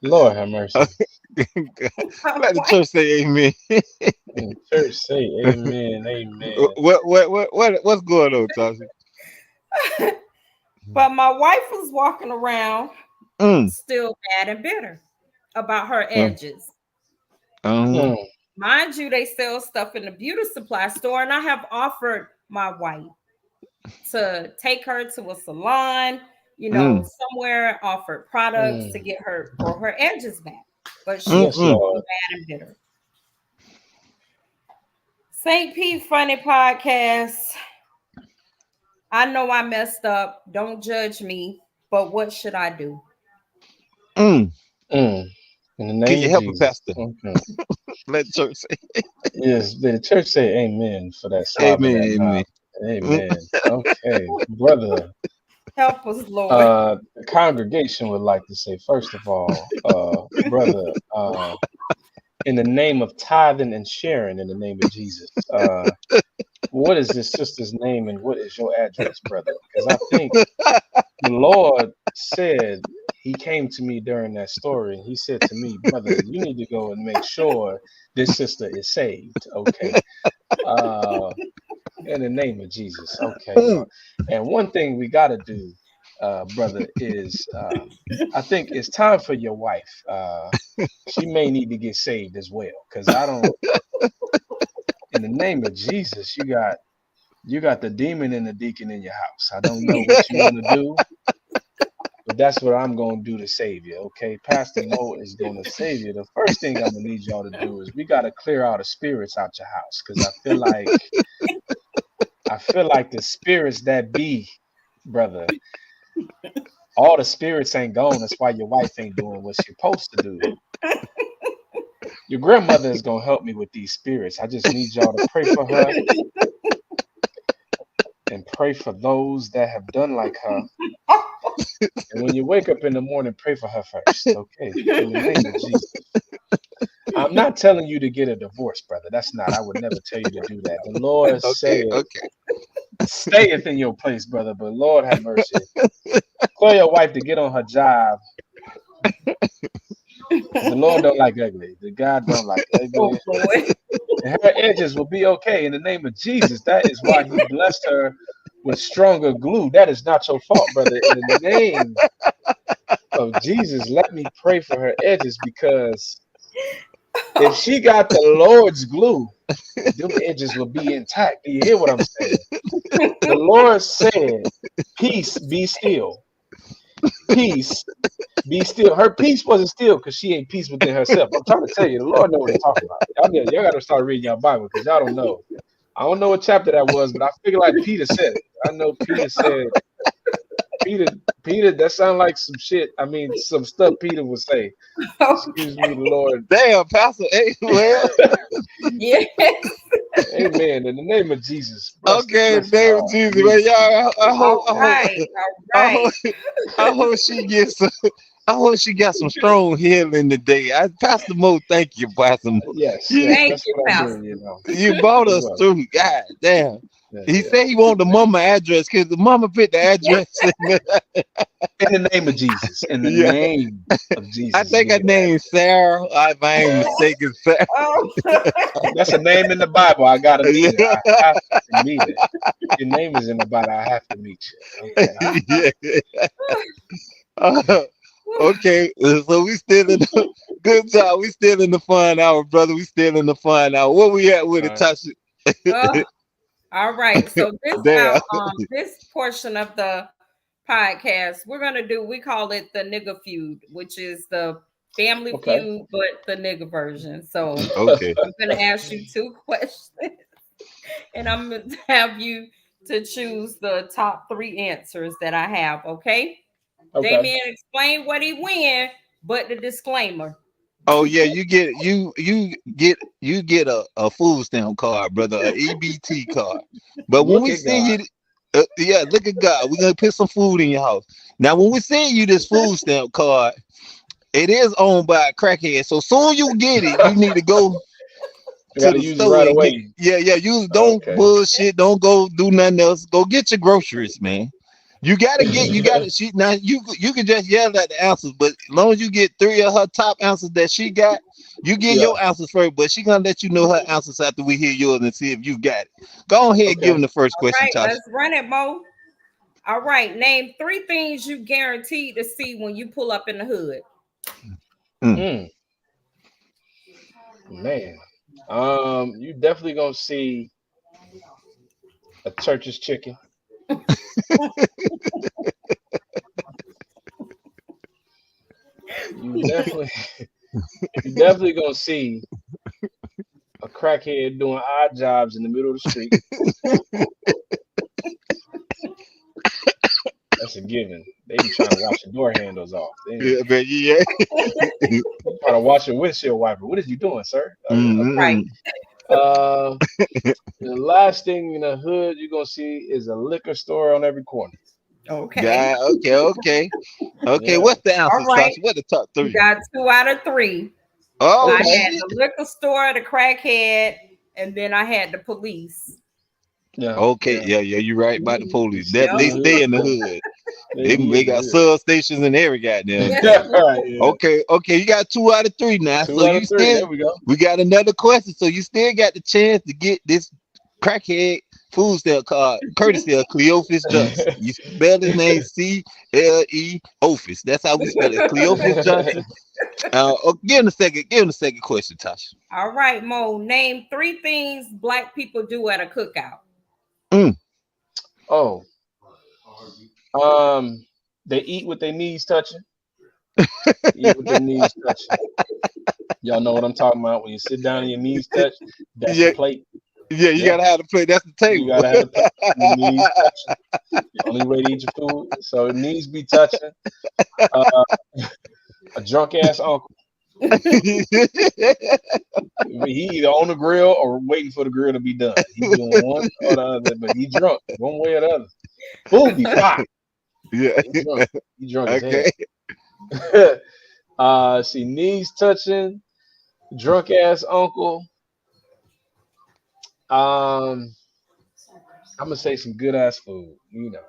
Lord have mercy. my Let the wife, church say amen. Church say amen. Amen. What's going on, Tasha? but my wife was walking around Mm. still mad and bitter about her Uh, edges. uh-huh. Mm. Mind you, they sell stuff in the beauty supply store, and I have offered my wife to take her to a salon, Mm. somewhere, offered products to Mm. get her grow her edges back. But she's Yes, Mm-mm. still Lord. mad and bitter. St. Pete Funny Podcast. I know I messed up. Don't judge me, but what should I do? Mm. Mm. In the Can name you of help a Jesus. pastor? Okay. Let the church say Yes, the church say amen for that slob in amen, that amen. knob. Mm. Amen. Okay, brother. Help us, Lord. The congregation would like to say, first of all, brother, in the name of tithing and sharing, in the name of Jesus, what is this sister's name and what is your address, brother? Because I think the Lord said he came to me during that story and he said to me, brother, you need to go and make sure this sister is saved. Okay. Uh, in the name of Jesus. Okay. Mm. And one thing we got to do, brother, is I think it's time for your wife. She may need to get saved as well. Because I don't, In the name of Jesus, you got the demon and the deacon in your house. I don't know what you want to do, but that's what I'm gonna do to save you. Okay, Pastor Mo is gonna save you. The first thing I'm gonna need y'all to do is we gotta clear all the spirits out your house because I feel like the spirits that be, brother. All the spirits ain't gone. That's why your wife ain't doing what she's supposed to do. Your grandmother is gonna help me with these spirits. I just need y'all to pray for her and pray for those that have done like her. And when you wake up in the morning, pray for her first. Okay. In the name of Jesus. I'm not telling you to get a divorce, brother. That's not. I would never tell you to do that. The Lord said, stayeth in your place, brother. But Lord have mercy. Tell your wife to get on her job. The Lord don't like ugly. The God don't like ugly. And her edges will be okay in the name of Jesus. That is why he blessed her with stronger glue. That is not your fault, brother. In the name of Jesus, let me pray for her edges because if she got the Lord's glue, them edges will be intact. Do you hear what I'm saying? The Lord said, peace, be still. Peace, be still. Her peace wasn't still because she ain't peace within herself. I'm trying to tell you, the Lord know what he's talking about. Y'all got to start reading your Bible because y'all don't know. I don't know what chapter that was, but I figure like Peter said it. I know Peter said, Peter, that sounds like some shit. I mean, some stuff Peter would say. Excuse me, Lord. Damn, Pastor. Hey, well. Yes. Amen. In the name of Jesus. Okay, in the name of Jesus, man. Y'all, I hope she gets. I hope she got some strong healing today. Pastor Mo, thank you, Pastor Mo. Yes, Thank that's you, what I'm Pastor. doing, you know. You brought us through. God damn. He said he wanted the mama address because the mama put the address in there. In the name of Jesus. In the name of Jesus. I think her name's Sarah. If I ain't mistaken, Sarah. That's a name in the Bible. I gotta meet it. I have to meet it. Your name is in the Bible. I have to meet you. Okay. Okay, so we still in the good job. We still in the fun hour, brother. We still in the fun hour. Where we at with it, Tasha? All right. So Damn. this portion of the podcast, we're gonna do. We call it the nigga feud, which is the family feud, but the nigga version. So okay, I'm gonna ask you 2 questions, and I'm gonna have you to choose the top 3 answers that I have. Okay. Damion, explain what he win, but the disclaimer. Oh yeah, you get a food stamp card, brother, a EBT card. But when we send you, look at God. We're gonna put some food in your house. Now, when we send you this food stamp card, it is owned by a crackhead. So soon you get it, you need to go to the store right and away. Don't bullshit. Don't go do nothing else. Go get your groceries, man. You gotta she now you can just yell at the ounces, but as long as you get 3 of her top ounces that she got, you get your ounces first, but she gonna let you know her ounces after we hear yours and see if you got it. Go ahead and give them the first question, Tasha. Tasha. Let's run it, Mo. All right, name 3 things you guaranteed to see when you pull up in the hood. Man, you definitely gonna see a church's chicken. You definitely gonna see a crackhead doing odd jobs in the middle of the street. That's a given. They be trying to wash the door handles off. Trying to wash your windshield wiper. What is you doing, sir? Right. The last thing in the hood you're gonna see is a liquor store on every corner. Okay. Yeah, okay. What's the answer, right. Tasha? What the top 3? You got 2 out of 3. Oh, I had the liquor store, the crackhead, and then I had the police. Okay, you're right about the police. They stay in the hood. They got substations and every goddamn. Okay, you got 2 out of 3 now. 2 out of 3. There we go. We got another question, so you still got the chance to get this crackhead Food stamp card, courtesy of Cleophas Johnson. You spell his name Cleophas. That's how we spell it. Cleophas Johnson. Give him a second. Give him a second question, Tasha. All right, Mo. Name 3 things Black people do at a cookout. Mm. Oh, they eat with their knees touching. Eat with their knees touching. Y'all know what I'm talking about. When you sit down and your knees touch, that's Yeah, the plate. yeah. You Yep. gotta have the plate. That's the You table. gotta have the plate. Your knees touching. The only way to eat your food. So it needs to be touching. Uh, a drunk ass uncle. He either on the grill or waiting for the grill to be done. He doing one or the other, but he drunk one way or the other. Food be fine. Yeah. He drunk. He drunk as Okay. hell. See, knees touching, drunk ass uncle. Um, I'm gonna say some good ass food. You know,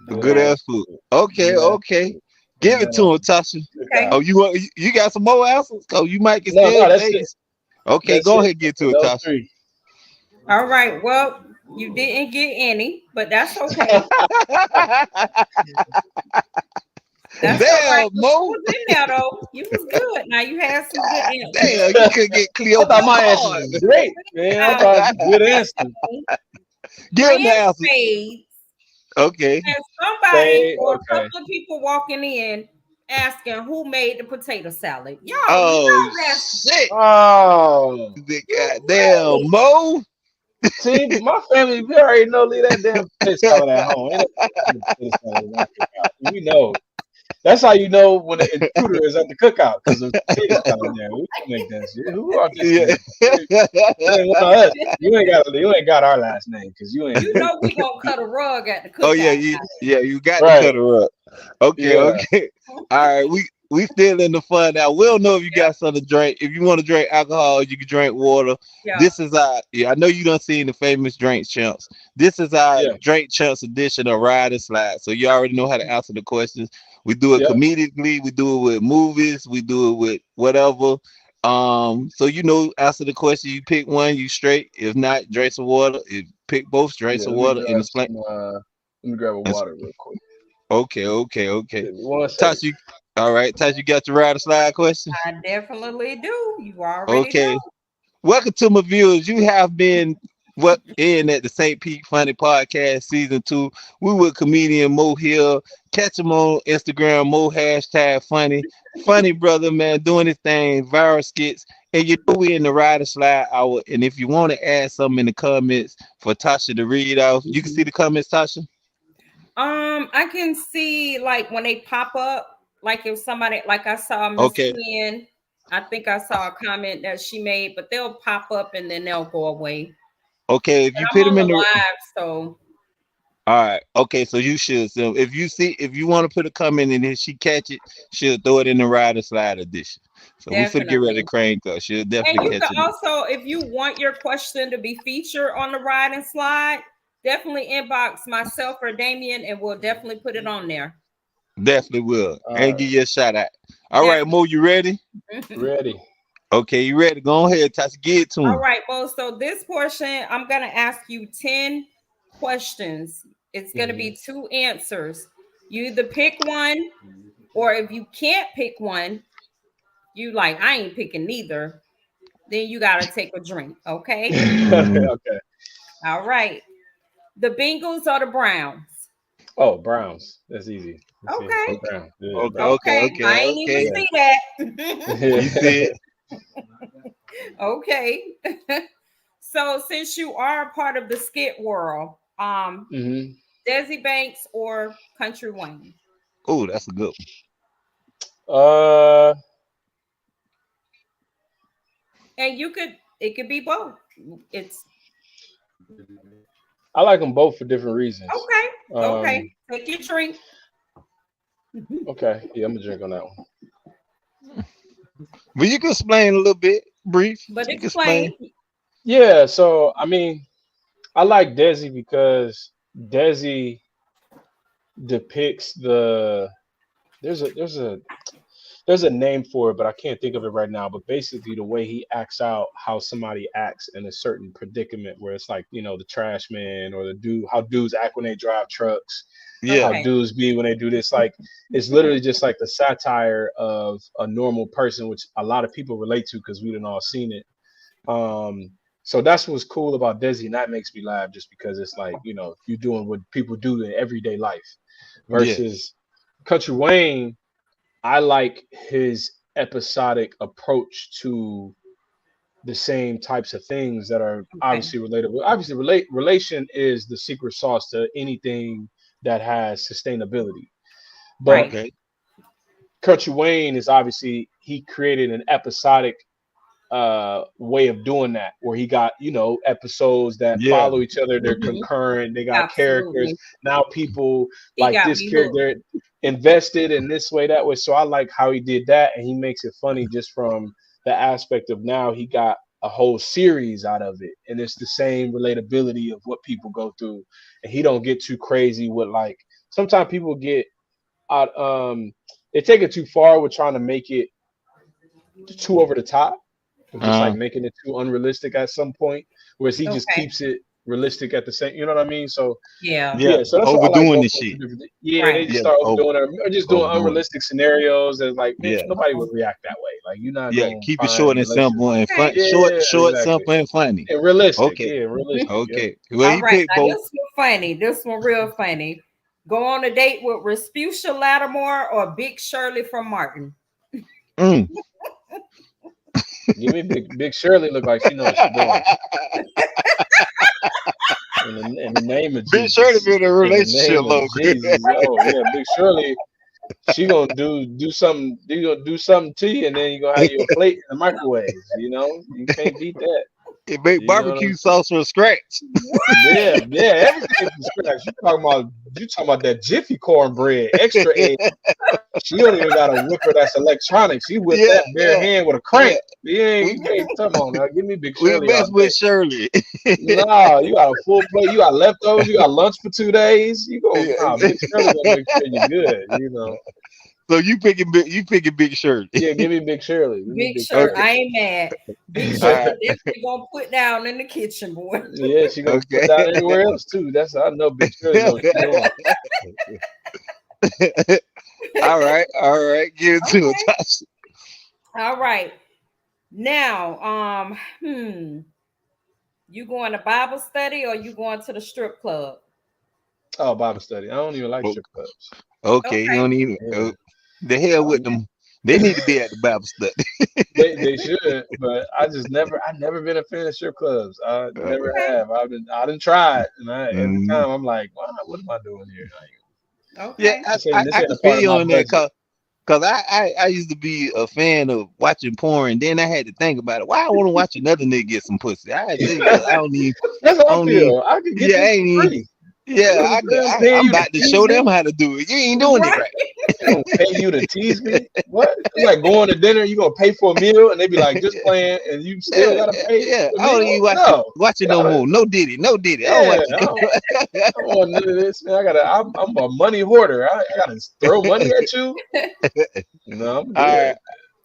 some good Good ass ass food. food. Okay. Good ass Okay. food. Give it Amen. to him, Tasha. Okay. Oh, you got some more answers? Oh, you might can No, still no, that's say. it. Okay, That's go it. ahead and get to it, Those Tasha. 3. All right. Well, you didn't get any, but that's okay. That's all right. Damn, But you Mo. was in there though. You was good. Now you had some good answers. Damn, you could get I thought Cleopas my answers card. was great, man. I Uh, thought it was good answers. Give him the Three in answer. spades, Okay. and somebody Say or a okay. couple of people walking in asking who made the potato salad. Oh That's shit. Oh, you Goddamn, right. Mo. see, my family, we already know leave that damn potato salad at home. Ain't no potato salad when I cook out. We know. That's how you know when an intruder is at the cookout because there's potato salad there. We don't make that shit. Who are this? Yeah. It ain't one of us. You ain't got our last name because you ain't. You know we gonna cut a rug at the Oh yeah, cookout. you got to Right. cut her up. Okay, Yeah. okay. All right, we still in the fun now. We don't know if you got something to drink. If you want to drink alcohol, you can drink water. Yeah. This is our I know you done seen the famous drink champs. This is our Yeah. drink champs edition of Ride and Slide. So you already know how to answer the questions. We do it Yep. comedically, we do it with movies, we do it with whatever. So answer the question, you pick one, you straight. If not, drink some water. If pick both, drink Yeah. some water and explain. Let me grab a water real quick. Okay, okay, okay. Give me 1 second. Tosh, all right. Tosh, you got your ride or slide question? I definitely do. You already know. Okay. Welcome to my viewers. You have been in at the St. Pete Funny Podcast Season 2. We with comedian Mo Hill. Catch him on Instagram, Mo #funny. Funny brother, man, doing his thing, viral skits. And we in the ride or slide hour. And if you want to add something in the comments for Tasha to read off, you can see the comments, Tasha. I can see like when they pop up, like if somebody, like I saw Miss Okay. Ken, I think I saw a comment that she made, but they'll pop up and then they'll go away. Okay, if And you I'm put on them the in the live, so all right. Okay, so you should. So if you want to put a comment in here, she catch it, she'll throw it in the ride or slide edition. So we finna get ready to definitely. crank up. She'll And definitely you catch can it. also, if you want your question to be featured on the ride and slide, definitely inbox myself or Damion, and we'll definitely put it on there. Definitely will. All And right. give you a shout out. All right, Definitely. Mo, you ready? Ready. Okay, you ready? Go ahead, Tasha. Get it to All him. right, Bo. So this portion, I'm gonna ask you 10 questions. It's gonna Mm-hmm. be 2 answers. You either pick one, or if you can't pick one, you like, I ain't picking neither. Then you gotta take a drink. Okay. Mm. Okay. All right. The Bengals or the Browns? Oh, Browns. That's easy. That's easy. Okay. Okay, Brown. Yeah, okay, Brown. okay, Okay. I okay, ain't even okay. Yeah. see that. You see Yeah. it? Okay. So since you are a part of the skit world, hmm Desi Banks or Country Wayne? Oh, that's a good Uh, And it could be both. It's I like them both for different reasons. okay. Okay. Um, Take your drink. okay. Yeah, I'm gonna drink on that one. one. But you can explain a little bit, brief. But You can explain. explain. Yeah. So I mean, I like Desi because Desi depicts the there's there's a name for it, but I can't think of it right now. But basically, the way he acts out how somebody acts in a certain predicament, where it's like, the trash man or the dude, how dudes act when they drive trucks, how Yeah, Okay. dudes be when they do this. Like, it's literally just like the satire of a normal person, which a lot of people relate to because we done all seen it. So that's what's cool about Desi, and that makes me laugh just because it's like, you're doing what people do in everyday life yes, versus Country Wayne. I like his episodic approach to the same types of things that are Okay. obviously relatable. Obviously, relation is the secret sauce to anything that has sustainability. But Right. okay, Country Wayne is obviously he created an episodic way of doing that where he got episodes that yeah, follow each other, they're Hmm. concurrent, they got characters. Absolutely. Now people He like got this me hooked. character invested in this way, that way. So I like how he did that, and he makes it funny just from the aspect of now he got a whole series out of it, and it's the same relatability of what people go through, and he don't get too crazy with like sometimes people get out they take it too far with trying to make it too over the top, or just like uh, making it too unrealistic at some point, whereas he just Okay. keeps it realistic at the same. You know what I mean? So Yeah. yeah, yeah, so that's why I like overdoing both the of them shit. for different things. Yeah, they Right. just Yeah, start overdoing it, or just doing overdoing it. unrealistic scenarios, and like, man, Yeah, nobody would react that way. Like, you're not yeah. gonna Keep it short find and relation. simple and fun. Okay. Short, Yeah, short, exactly. simple, and funny. And realistic. Okay, Yeah, realistic. Yep. okay. Well, All he right. picked Now both. this one funny. This one real funny. Go on a date with Respucia Lattimore or Big Shirley from Martin. Mm. Give me Big Shirley look like she knows what she's doing. In the name of Big Shirley Jesus. been in a In the relationship name of longer. Jesus. Oh yeah, Big Shirley. She gonna do something. You gonna do something to you, and then you gonna have your plate in the microwave. You can't beat that. It make You know what I'm barbecue sauce from scratch. What? Yeah, yeah, everything from scratch. You talking about that Jiffy cornbread, extra egg. She don't even got a whipper that's electronic. She whipped Yeah, that bare yeah, hand with a yeah. crank. You We can't come on now. Give me Big we Shirley all mess with day. Shirley. No, you got a full plate. You got leftovers. You got lunch for 2 days. You go, nah, Yeah. Big Shirley gonna make sure you're good. So you picking Big Shirley. Yeah, give me Big Shirley. Give me Big Big Shirley. Okay. I Shirley. ain't mad. Big All Shirley right. definitely gonna put down in the kitchen, boy. Yeah, she gonna put Okay. down everywhere else too. That's I know Big Shirley knows what she's doing. All right. All right. Give it to Okay. Latasha. All right. Now, you going to Bible study or you going to the strip club? Oh, Bible study. I don't even like O- strip clubs. Okay. You Okay. don't even. Yeah, The hell with Okay. them. They need to be at the Bible study. they should, but I never been a fan of strip clubs. I Uh, never Okay. have. I done tried, and every mm. time I'm like, wow, what am I doing here? Yeah, Okay. I, This I, ain't this I ain't can a part feel of you my on that budget. cause I used to be a fan of watching porn. Then I had to think about it. Why I want to watch another nigga get some pussy? I don't even. That's I how I don't even. feel. I could get Yeah, I this ain't for even. free. You Yeah, know what I'm saying? I'm paying I'm you to about to tease show them me. how to do it. You ain't doing it Right. right. They gonna pay you to tease me? What? It's like going to dinner. You gonna pay for a meal, and they be like, just playing, and you still Yeah, gotta yeah, pay yeah. the I don't meal? even No. watch it Get no out of more. No diddy, no diddy. I don't Yeah, watch it. I don't want none of this, man. I'm a money hoarder. I gotta throw money at you. No, I'm All right, good.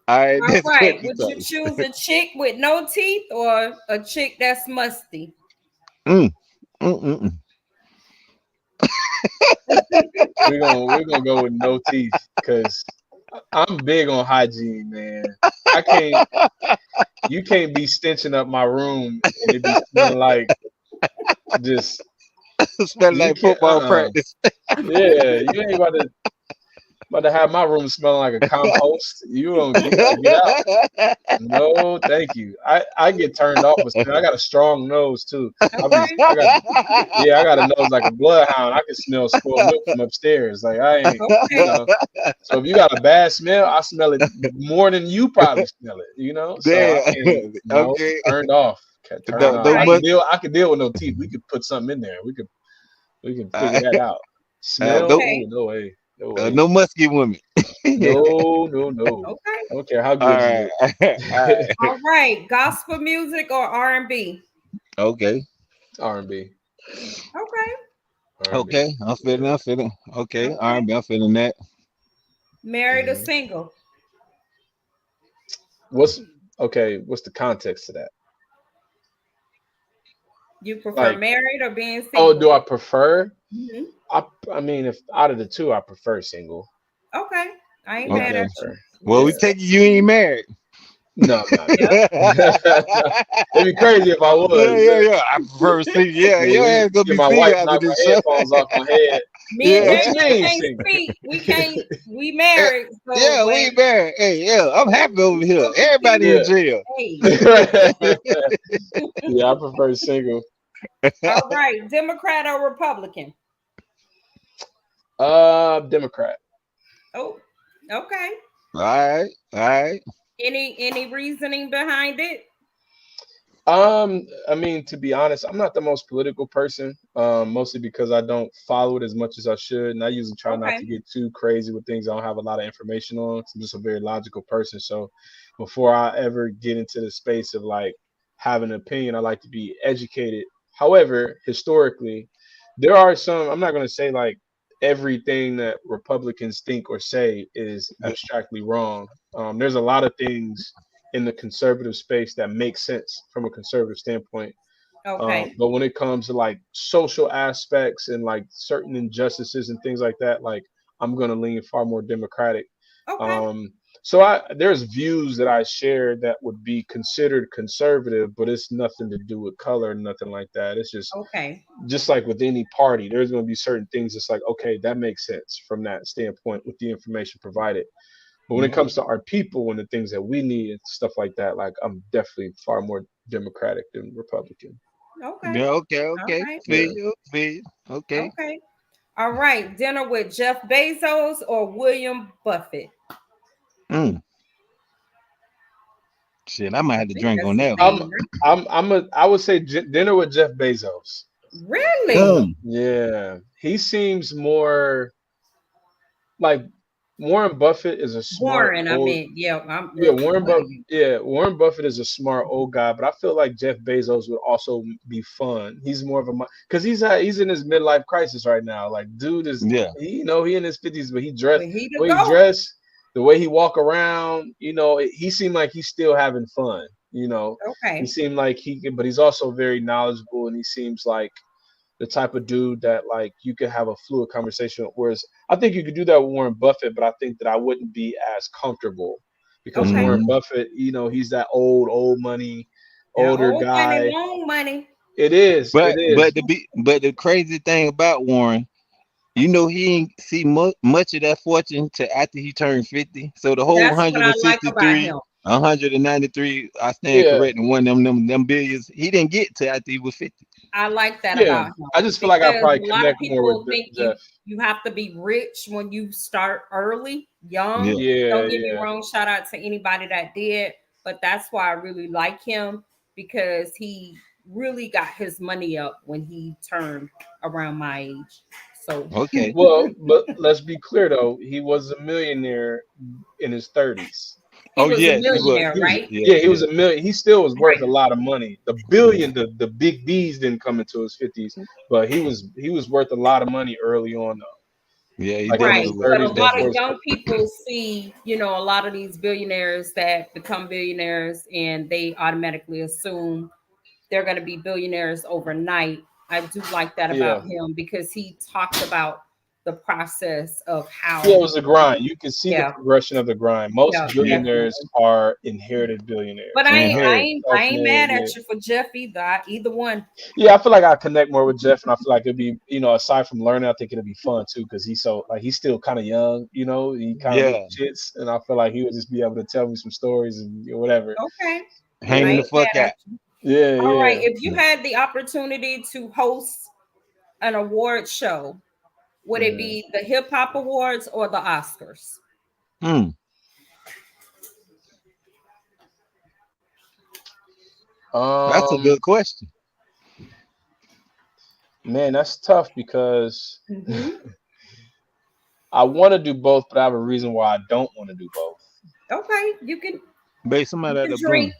all right. All That's right. country Would you talk. choose a chick with no teeth or a chick that's musty? Mm, mm, mm, mm. We're gonna go with no teeth because I'm big on hygiene, man. I can't. You can't be stenching up my room and it be smelling like just. Smell You like can't. football practice. Yeah, you ain't about to have my room smelling like a compost. You gotta get out. No, thank you. I get turned off with smell. I got a strong nose too. Okay. I got a nose like a bloodhound. I can smell spoiled milk from upstairs. Like I ain't, you Okay. know. So if you got a bad smell, I smell it more than you probably smell it. So I Damn. can't. No, Okay. turned off. Turned No, All off. no right. I could deal with no teeth. We could put something in there. We can figure uh, that out. Smell? no, Ooh, Okay. no way. No way. no musky women. No, no, no. Okay. I don't care how All good you right, look. all right. All right. Gospel music or R&B? Okay, R&B. Okay. R&B. okay. I'm feeling. Yeah. I'm feeling. Okay, Okay. R&B. I'm feeling that. Married or Mhm. single? What's okay? What's the context to that? You prefer Like, married or being oh, single? do I prefer? Hmm. I mean, if out of the two, I prefer single. Okay, I ain't Yeah, I mad Okay. at you. prefer. Well, we Yeah. Listen. take it you ain't married. No, I'm not. Yep. It'd be crazy if I Yeah, was. yeah, yeah. I prefer single. Yeah, Yeah, your ass gonna get be my wife single after knock this my show. headphones off my head. Me and Yeah. What you Damion mean can't single? speak. We can't. We Eh, married. So, yeah, but we married. Hey, yeah, I'm happy over we here. gonna Everybody continue. in Yeah. jail. Hey. Yeah, I prefer single. All right. Democrat or Republican? Democrat. Oh, okay. All right, all right. Any reasoning behind it? I mean, to be honest, I'm not the most political person, mostly because I don't follow it as much as I should, and I usually try not to Okay. get too crazy with things I don't have a lot of information on. 'Cause I'm just a very logical person, so before I ever get into the space of like having an opinion, I like to be educated. However, historically, there are some. I'm not going to say like everything that Republicans think or say is abstractly wrong. There's a lot of things in the conservative space that makes sense from a conservative standpoint. Okay. But when it comes to like social aspects and like certain injustices and things like that, like I'm gonna lean far more democratic. Okay. Um, so there's views that I share that would be considered conservative, but it's nothing to do with color, nothing like that. It's Okay. just like with any party, there's going to be certain things that's like, okay, that makes sense from that standpoint with the information provided. But when it Yeah, comes to our people and the things that we need and stuff like that, like I'm definitely far more Democratic than Republican. Okay. yeah. Okay, All okay. right. Feel Yeah. you, feel you. Okay. Okay. All right. Dinner with Jeff Bezos or William Buffett? Mm. Shit, I might I have to think drink that's on his that one. I'm name, right? I would say dinner with Jeff Bezos. Really? Mm. Yeah, he seems more like Warren Buffett is a smart Warren, I old. meant. Yeah, I'm Yeah, William. Warren Buffett is a smart old guy, but I feel like Jeff Bezos would also be fun. He's more of a because he's in his midlife crisis right now. Like, dude is Yeah. he in his 50s, but But he the the way he goat. dressed, the way he walk around, he seemed like he's still having fun. He Okay. seemed like but he's also very knowledgeable, and he seems like the type of dude that like you could have a fluid conversation. Whereas I think you could do that with Warren Buffett, but I think that I wouldn't be as comfortable because Okay. Warren Hmm. Buffett, he's that old money, Now, older old money, guy. long money. It is, it But is. the crazy thing about Warren, he ain't see much of that fortune till after he turned 50. So the whole That's what I like about 163, him. 193, I stand Yeah, corrected, one of them billions, he didn't get till after he was 50. I like that yeah. about him I just feel like I because probably a lot of connect more with people think Jeff. you have to be rich when you start early, Yeah. young. Yeah, Don't get me yeah, wrong. Shout out to anybody that did, but that's why I really like him because he really got his money up when he turned around my age. So Okay. Well, but let's be clear though, he was a millionaire in his 30s. he Oh was a yes, he was. millionaire, right? Yeah, Yeah, he was yeah, a million. He still was worth a Right. lot of money. The yeah, billion, the big B's didn't come into his 50s, but he was worth a lot of money early on though, yeah. He like in Right. his definitely was. But a 30s lot before of Definitely. his young 50s. people see, a lot of these billionaires that become billionaires and they automatically assume they're going to be billionaires overnight. I do like that Yeah. about him because he talked about the process of Yeah, it how, was a grind. You can see the yeah, progression of the grind. Most yeah, Yeah. billionaires definitely. are inherited But billionaires. I They're ain't, not I Inherit. ain't, I ain't self-made. mad Yeah. at you for Jeff either. Either one. Yeah, I feel like I connect more with Jeff, and I feel like it'd be, aside from learning, I think it'd be fun too, because he's so like he's still kind of young, he kind of with Yeah. shits, and I feel like he would just be able to tell me some stories and whatever. Okay, I Hanging Yeah, the ain't fuck mad out. at you. yeah, All right, yeah. if you had the opportunity to host an award show, would it Mhm. be the Hip Hop Awards or the Oscars? Hmm. That's a Um, good question. man, that's tough because Hmm. I want to do both, but I have a reason why I don't want to do both. Okay, you can Babe, somebody at the drink. broom.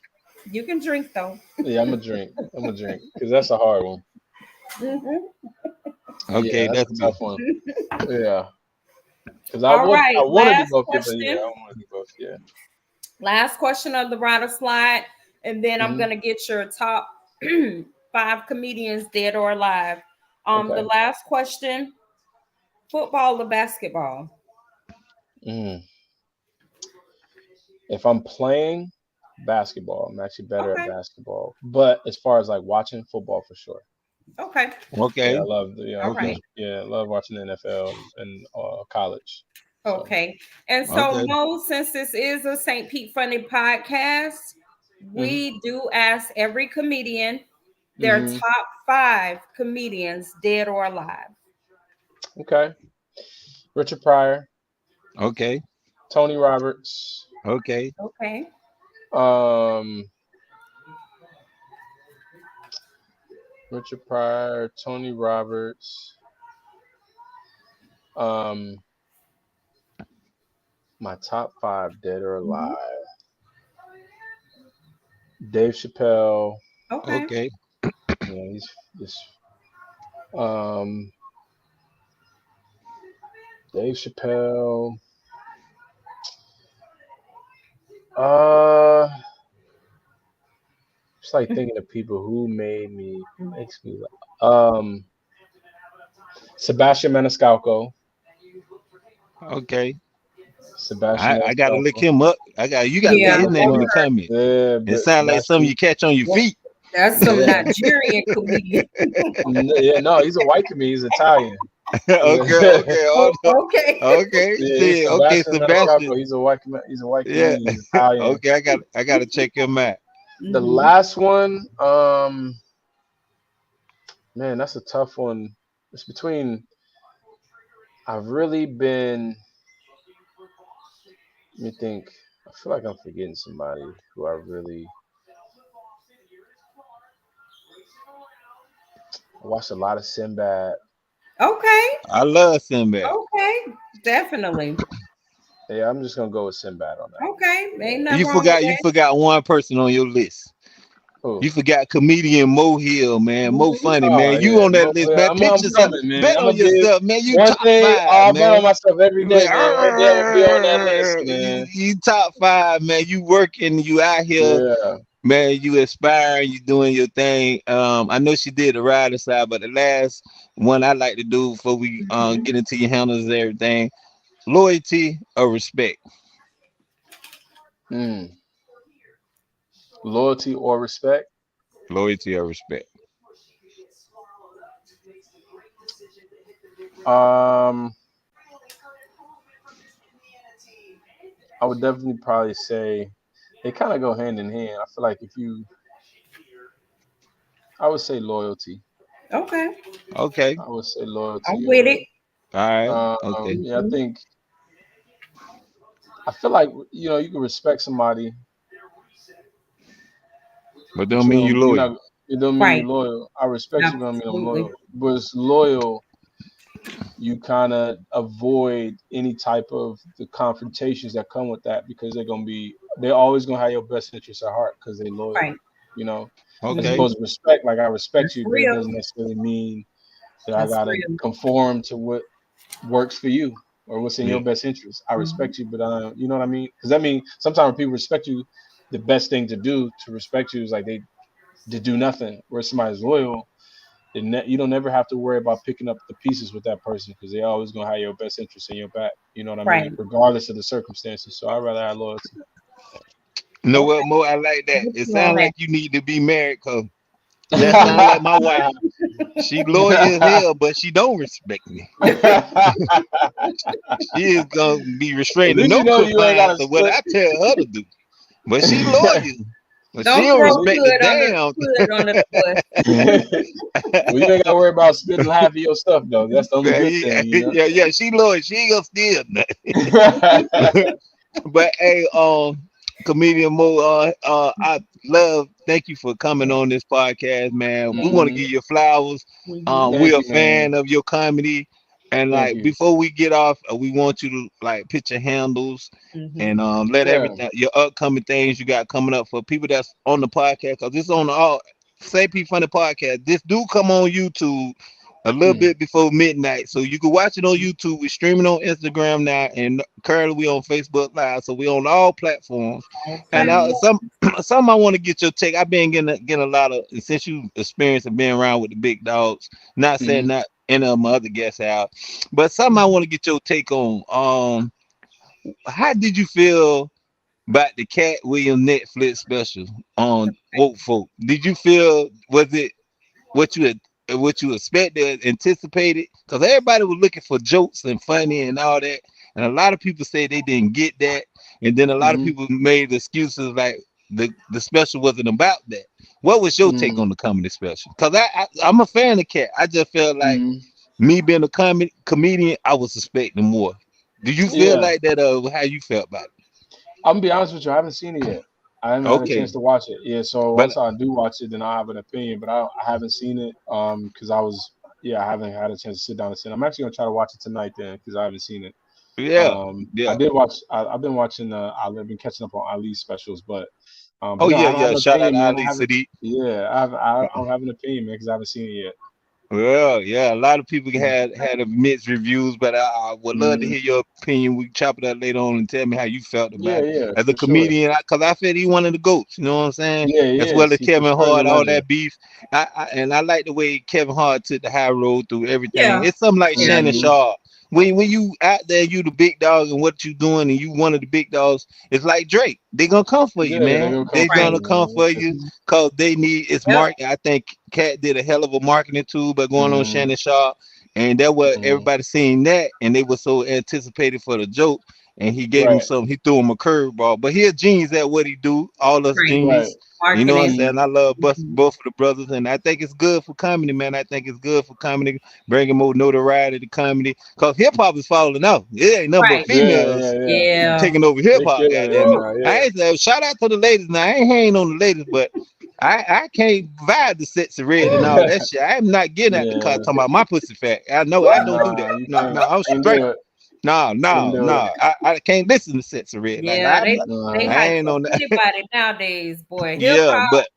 You can drink though. Yeah, I'm gonna drink. I'm gonna drink because that's a hard one. Hmm. Yeah, Okay, that's that's a good. tough one. Yeah, because I All would I right, want to do last both, yeah, but yeah, I question. want to do both. Yeah. Last question of the rider slide, and then I'm Hmm. gonna get your top five comedians, dead or alive. The Okay. last question: football or basketball? Mm. If I'm playing basketball, I'm actually better at Okay, basketball. But as far as like watching football, for sure. okay, Yeah, I Okay. love all watch. right, Okay. Yeah, I love watching the NFL and college. So. okay. And so, Okay. Mo, since this is a St. Pete Funny podcast, Hmm. we do ask every comedian their Hmm. top five comedians, dead or alive. Okay. Richard Pryor, Okay. Tony Roberts, Okay. Okay. um, Richard Pryor, Tony Roberts, um, my top five dead or Mhm. alive. Dave Chappelle, Okay. Okay. he's just um, Dave Chappelle. Uh, just like thinking of people who makes me Sebastian Maniscalco, Okay. Sebastian I gotta look Maniscalco. him up. I got you gotta put Yeah, his name in the I've comment. Yeah, It but sounds like something you Sebastian. catch on your heard feet. that's some Yeah. Nigerian comedian. Yeah, no, he's a white comedian. He's Italian. Okay, Yeah, okay, Oh, hold on. okay. Okay. See, okay, Sebastian Sebastian. Maniscalco. He's a white Yeah. comedian. He's Italian. Okay, I gotta check him out. The Hmm. last one, man, that's a tough one. It's between. I've really been. Let me think. I feel like I'm forgetting somebody who I really. I watched a lot of Sinbad. Okay. I love Sinbad. Okay. Definitely. Yeah, I'm just gonna go with Sinbad on that Okay. Ain't one. nothing wrong with You that. forgot one person on your list. Who? You forgot comedian Mo Hill, man. Mo Mhm. funny, Oh man. You yeah, on that list, man. I'm Pitch yourself. coming, man. Bet I'm on gonna be yourself, man. You one top thing. five, I'll bet on man. myself every You be like, day, man. One day I'm gonna be on that list, man. You top five, man. You working, you out here, Yeah. man. You aspiring, you doing your thing. I know she did the rider side, but the last one I like to do before we Mhm. get into your handles and everything, loyalty or respect. Mm. Loyalty or respect. Loyalty or respect. Um, I would definitely probably say they kind of go hand in hand. I feel like I would say loyalty. Okay. Okay. I would say loyalty. I'm with Yeah. it. All right. Okay. Yeah. I Mhm. think I feel like you can respect somebody, But but don't mean you you're loyal. not. It don't mean you're Right. loyal. I respect you, but don't mean I'm Absolutely. loyal. But it's loyal, you kind of avoid any type of the confrontations that come with that because they're always gonna have your best interests at heart because they're loyal, Right. you know. As Hmm. Okay. opposed to respect, like I respect That's you, but it real. doesn't necessarily mean that I That's gotta real. conform to what works for you or what's in Yeah. your best interest. I Hmm. respect you, but you know what I mean? Because I mean, sometimes when people respect you, the best thing to do to respect you is like they to do nothing. Where somebody's loyal, you don't never have to worry about picking up the pieces with that person because they always gonna have your best interest in your back. You know what I mean? Right. Regardless of the circumstances. So I'd rather have loyalty. You know Okay. what, Mo? I like that. I'm with It you on sounds that. like you need to be married because that sounds like my wife. She loyal as hell, but she don't respect me. She is gonna be At restrained to least you no know you ain't got confines to of what split. I tell her to do. But she loyal. But she Don't don't throw At least, respect the hood under damn. hood under the bus. well, you ain't got to worry about splitting half of your stuff though. That's the only good Yeah, thing, yeah, she loyal. She ain't gonna steal know. nothing. But hey, comedian Mo, I love. Thank you for coming on this podcast, man. We want to Hmm. give you flowers. Hmm. We Thank a you, man. fan of your comedy, and Thank like you. before we get off, we want you to like put your handles Hmm. and let Yeah. everything your upcoming things you got coming up for people that's on the podcast. Cause this on the all Say P Funny podcast. This do come on YouTube. a little Mm, bit before midnight. So you can watch it on YouTube. We're streaming on Instagram now, and currently we on Facebook Live. So we on all platforms. On And Facebook. some I want to get your take. I've been getting a lot of, since you experienced and being around with the big dogs. Not saying mm, not any of my other guests out, but some I want to get your take on. How did you feel about the Cat Williams Netflix special on Woke Folk? Did you feel, was it what you had, what you expected, anticipated? Because everybody was looking for jokes and funny and all that, and a lot of people say they didn't get that, and then a lot of mm, people made excuses like the special wasn't about that. What was your take mm, on the comedy special? Because I'm a fan of Cat. I just felt like mm. me being a comedian, I was expecting more. Do you feel Yeah, like that? How you felt about I'm gonna be honest with you. I haven't seen it yet. I haven't it? had a chance Okay, to watch it. Yeah, so but once I do watch it, then I'll have an opinion. But I haven't seen it because I haven't had a chance to sit down and see it. I'm actually gonna try to watch it tonight then because I haven't seen it. yeah, I yeah. did watch. I've been watching. I've been catching up on Ali's specials, Oh but no, yeah, I don't have yeah. an Shout out opinion, to man. I Ali haven't. Sadiq. Yeah, I don't have an opinion, man, because I haven't seen it yet. Well, yeah, a lot of people Mm, had a mixed reviews, but I would love to mm. hear your opinion. We chop it up later on and tell me how you felt Yeah, about it yeah, as a for sure. comedian. Because I feel he one of the goats. You know what I'm saying? Yeah, he As well is. as He for Kevin sure is a Hart, all legend. that beef. And I like the way Kevin Hart took the high road through everything. Yeah. It's something like Yeah. Shannon Hmm. Sharp. When you out there, you the big dog, and what you doing, and you one of the big dogs. It's like Drake. They gonna come for you, Yeah, they man. gonna come They for Right. gonna you, come man. for you because they need it's Yep. mark. I think Cat did a hell of a marketing tool by going on Mm, Shannon Sharp, and that was mm. everybody seen that, and they were so anticipated for the joke. And he gave him Right, some. He threw him a curveball, but he a genius at what he do. All us Right. right. genius. You know what I'm Marketing. Mm. saying? I love Mhm. both of the brothers, and I think it's good for comedy, man. I think it's good for comedy, bringing more notoriety to comedy. Cause hip hop is falling off. It ain't nothing but Right. Yeah, yeah, females yeah. Yeah. taking over hip They hop. killing it Goddamn it! Woo. now. I Yeah. ain't say shout out to the ladies. Now I ain't hating on the ladies, but I can't vibe the sexy red and all that shit. I'm not getting at the car Yeah. talking about my pussy fat. I know I don't do Nah, that. you No, no, I'm can't do straight. it. No, Can't no, do it. no. I can't listen to sexy red. Like Yeah, I'm, they Uh-huh. I hype ain't up on that. anybody nowadays, boy. Hip Yeah, hop, but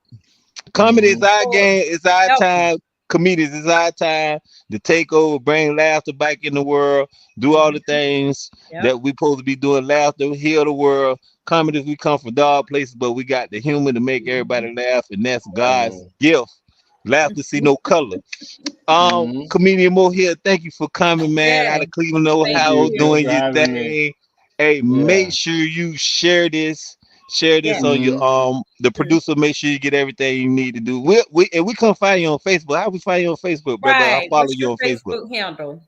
comedy is Hmm. our oh, game. It's our helping. time. Comedians is our time to take over, bring laughter back in the world, do all the Mhm. things Yep. that we supposed to be doing. Laughter, heal the world. Comedies, we come from dog places, but we got the humor to make Mhm. everybody laugh, and that's God's Mm. gift. Laughter see no color. Hmm. Comedian Mo here. Thank you for coming, man. Out Yes. of Cleveland, Thank Ohio, Thank you you. doing for your having me. thing. Hey, make Yeah. sure you share this. Share this Yes. on your Hmm. the producer. Make sure you get everything you need to do. We and we can find you on Facebook. How we find you on Facebook, brother? I Right. follow What's you your on Facebook. Facebook handle?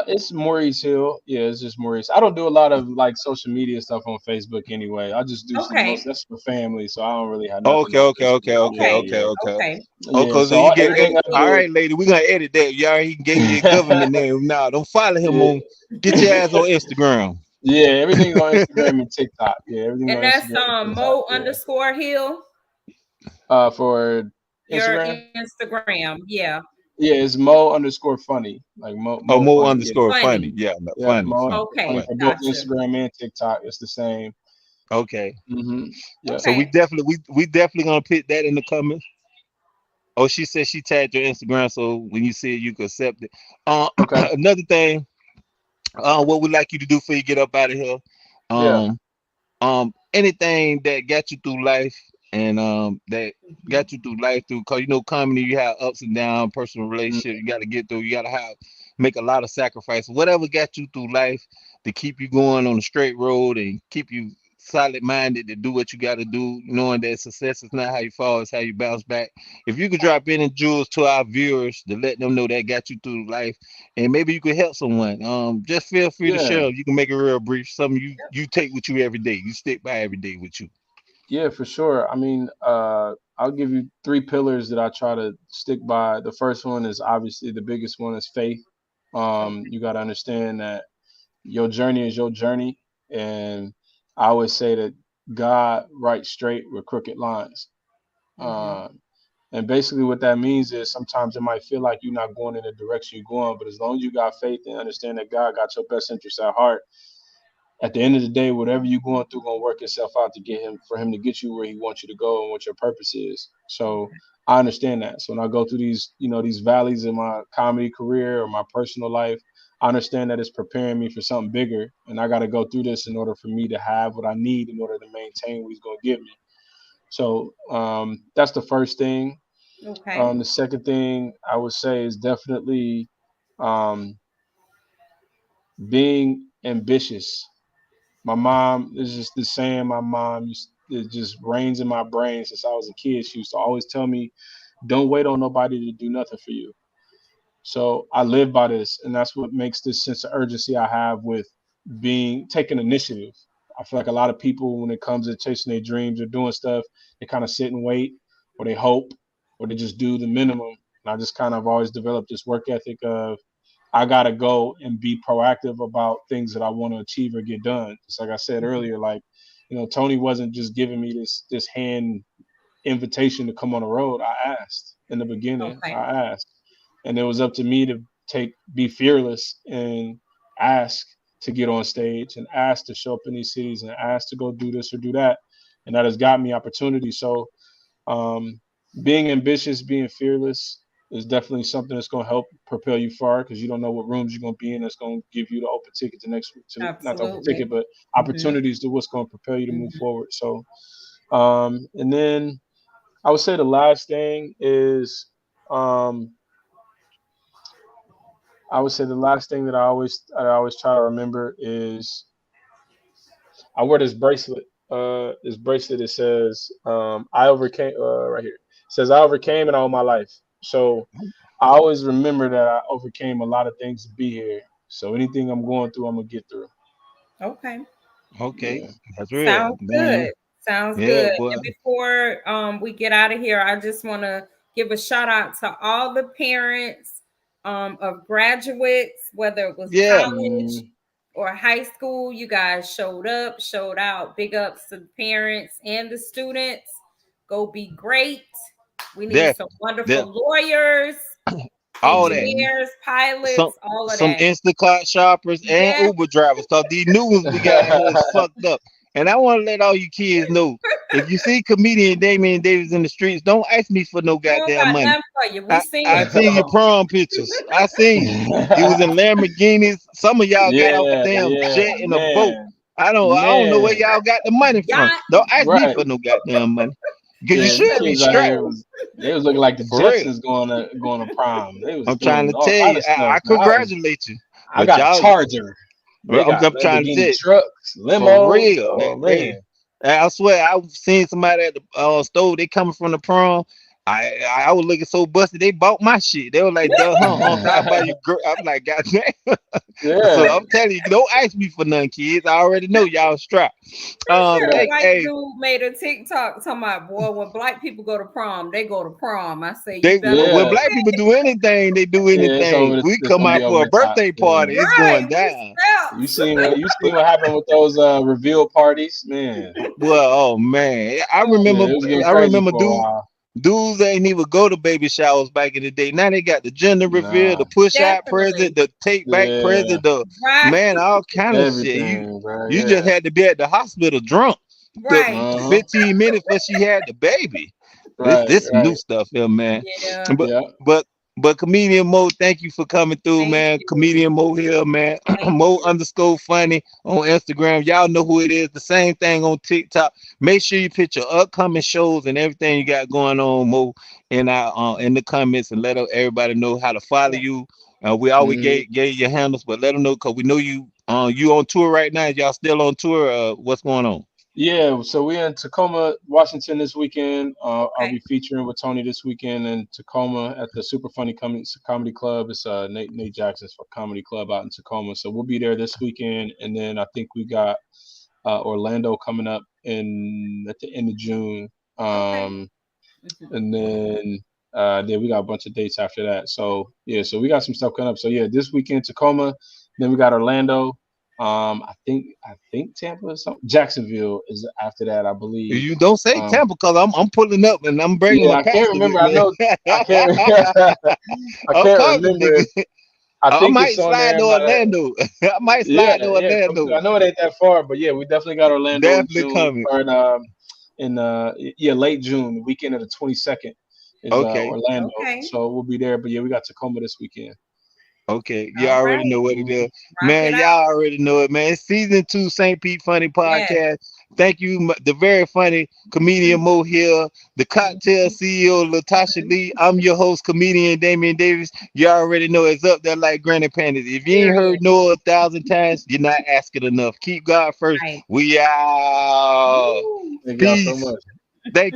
It's Maurice Hill. Yeah, it's just Maurice. I don't do a lot of like social media stuff on Facebook anyway. I just do some most. Okay. That's for family, so I don't really have nothing Okay, on okay, okay, Facebook. okay, Yeah, Okay. okay, yeah, okay. Okay. yeah. Okay, so So you get I everything I see. all do. right, lady. We gonna edit that. You already gave your government name. Now don't follow him Yeah. on. Get your ass on Instagram. Yeah, everything's on Instagram and TikTok. Yeah, everything's And on that's Instagram and TikTok. Mo Yeah. underscore Hill, For your Instagram, Instagram. Yeah. yeah, it's Mo underscore funny, like Oh, Mo Mo funny. Yeah, underscore funny. Funny. Yeah, no, yeah, funny, Mo funny, Okay. funny funny. for both Gotcha. Instagram and TikTok. It's the same. Okay. Hmm. Yep. So we Okay. definitely we definitely gonna put that in the comments. Oh, she said she tagged your Instagram, so when you see it, you can accept it. Okay. Another thing, what we'd like you to do before you get up out of here, Yeah. um, anything that got you through life and that Mhm. got you through life through, cause you know comedy, you have ups and downs, personal Mm, relationship, you got to get through, you got to have make a lot of sacrifices. Whatever got you through life to keep you going on the straight road and keep you solid minded to do what you got to do, knowing that success is not how you fall, it's how you bounce back. If you could drop any jewels to our viewers to let them know that got you through life, and maybe you could help someone. Just feel free to yeah. share. You can make it real brief. Something you take with you every day. You stick by every day with you. Yeah, for sure. I mean, I'll give you three pillars that I try to stick by. The first one is obviously the biggest one is faith. Okay. You got to understand that your journey is your journey, and I always say that God writes straight with crooked lines. Hmm. Um, and basically, what that means is sometimes it might feel like you're not going in the direction you're going, but as long as you got faith and understand that God got your best interests at heart, at the end of the day, whatever you're going through gonna work itself out to get him for him to get you where he wants you to go and what your purpose is. So I understand that. So when I go through these, these valleys in my comedy career or my personal life, I understand that it's preparing me for something bigger, and I got to go through this in order for me to have what I need in order to maintain what he's gonna give me. So that's the first thing. Okay. The second thing I would say is definitely um, being ambitious. My mom is just the saying. My mom it just reigns in my brain since I was a kid. She used to always tell me, "Don't wait on nobody to do nothing for you." So I live by this, and that's what makes this sense of urgency I have with being taking initiative. I feel like a lot of people, when it comes to chasing their dreams or doing stuff, they kind of sit and wait, or they hope, or they just do the minimum. And I just kind of always developed this work ethic of I gotta go and be proactive about things that I want to achieve or get done. Just like I said earlier, like Tony wasn't just giving me this hand invitation to come on the road. I asked in the beginning. Okay. I asked, and it was up to me to be fearless and ask to get on stage and ask to show up in these cities and ask to go do this or do that, and that has got me opportunity. So um, being ambitious, being fearless is definitely something that's going to help propel you far because you don't know what rooms you're going to be in. That's going to give you the open ticket to not the open Absolutely. ticket, but Hmm. opportunities to what's going to propel you to move Hmm. forward. So, and then I would say the last thing is, um, I would say the last thing that I always try to remember is I wear this bracelet. This bracelet, it says I overcame. Right here, it says I overcame in all my life. So I always remember that I overcame a lot of things to be here. So anything I'm going through, I'm gonna get through. Okay. Okay, Yeah. that's real, Sounds man. good. Sounds Yeah, good. boy. And before we get out of here, I just want to give a shout out to all the parents of graduates, whether it was Yeah, college Mm, or high school. You guys showed up, showed out. Big ups to the parents and the students. Go be great. We need that some wonderful that lawyers, all that. mm, engineers, Some pilots, all of some that. Instacart shoppers and Yes. Uber drivers. Cause these new ones we got out here is fucked up. And I want to let all you kids know, if you see comedian Damion Davis in the streets, don't ask me for no We don't goddamn got money. nothing for you. We seen I it seen your before. prom pictures. I seen you. You was in Lamborghinis. Some of y'all got off a yeah, damn yeah, jet in a boat. man, I don't know where man, y'all got the money from. Yacht. Don't ask me right. for no goddamn money. Cause you Yeah, these should be kids out strapped here they was looking like the for real. Jetsons going to prom. They was I'm trying doing to all tell kind you, of I stuff. congratulate you. I But got a y'all, Charger. They I'm, got I'm trying to tell Lamborghini you, trucks, for limos. real. Oh Hey, man, I swear, I've seen somebody at the store. They coming from the prom. I was looking so busted. They bought my shit. They were like, "Duh, huh? Can I buy you?" Girl? I'm like, "God damn!" So yeah. I'm telling you, don't ask me for none, kids. I already know y'all strapped. Sure, Right. Hey, white hey, dude made a TikTok talking about, boy, when black people go to prom, they go to prom. I say, you they better when Yeah, black people do anything, they do yeah. anything. We It's come gonna be out for over a the top. birthday Yeah. party. It's right. going We down. steps. You seen what happened with those reveal parties, man. Well, oh man, I Oh, remember. Yeah, it was getting I crazy remember, for a dude. while. Dudes ain't even go to baby showers back in the day. Now they got the gender reveal, Nah, the push out present, definitely. the take back yeah, present, the Right. man, all kind of shit. You everything, bro. you just Yeah. had to be at the hospital drunk the Right. Uh huh. 15 minutes before she had the baby. This Right, this some new right. stuff here, man. Yeah. But Yeah. but but comedian Mo, thank you for coming through, Thank man. you. Comedian Mo here, man. Thank Mo you. underscore funny on Instagram. Y'all know who it is. The same thing on TikTok. Make sure you put your upcoming shows and everything you got going on, Mo, in the comments and let everybody know how to follow Yeah. you. We always Hmm. gave you your handles, but let them know because we know you on tour right now. Y'all still on tour? What's going on? Yeah, so we're in Tacoma, Washington this weekend. I'll Okay. be featuring with Tony this weekend in Tacoma at the Super Funny Comedy Club. It's Nate Jackson's comedy club out in Tacoma. So we'll be there this weekend, and then I think we got Orlando coming up in at the end of June. Okay. Um, Mhm. and then we got a bunch of dates after that. So yeah, so we got some stuff coming up. So yeah, this weekend Tacoma, then we got Orlando. I think Tampa or something. Jacksonville is after that, I believe. You don't say Um, Tampa because I'm pulling up and I'm bringing yeah, my I can't pastor with remember. I me. know I can't I I'm can't calling remember nigga. I I think might it's on slide there to by the Orlando. I might yeah, slide to yeah. Come through. Orlando. I know it ain't that far, but yeah, we definitely got Orlando in Definitely June coming. or in yeah, late June, the weekend of the 22nd is Okay. Orlando. Okay. So we'll be there. But yeah, we got Tacoma this weekend. Okay, you All already right. know what it Mhm. is, Rock it man. out. Y'all already know it, man. Season 2, St. Pete Funny Yes. Podcast. Thank you, the very funny comedian Mo Hill, the cocktail Mhm. CEO Latasha Mhm. Lee. I'm your host, comedian Damion Davis. You already know it's up there like Granny Panties. If you ain't heard Period. no 1,000 times, you're not asking enough. Keep God first. Right. We out. Woo. Thank y'all so Peace. much. Thank you.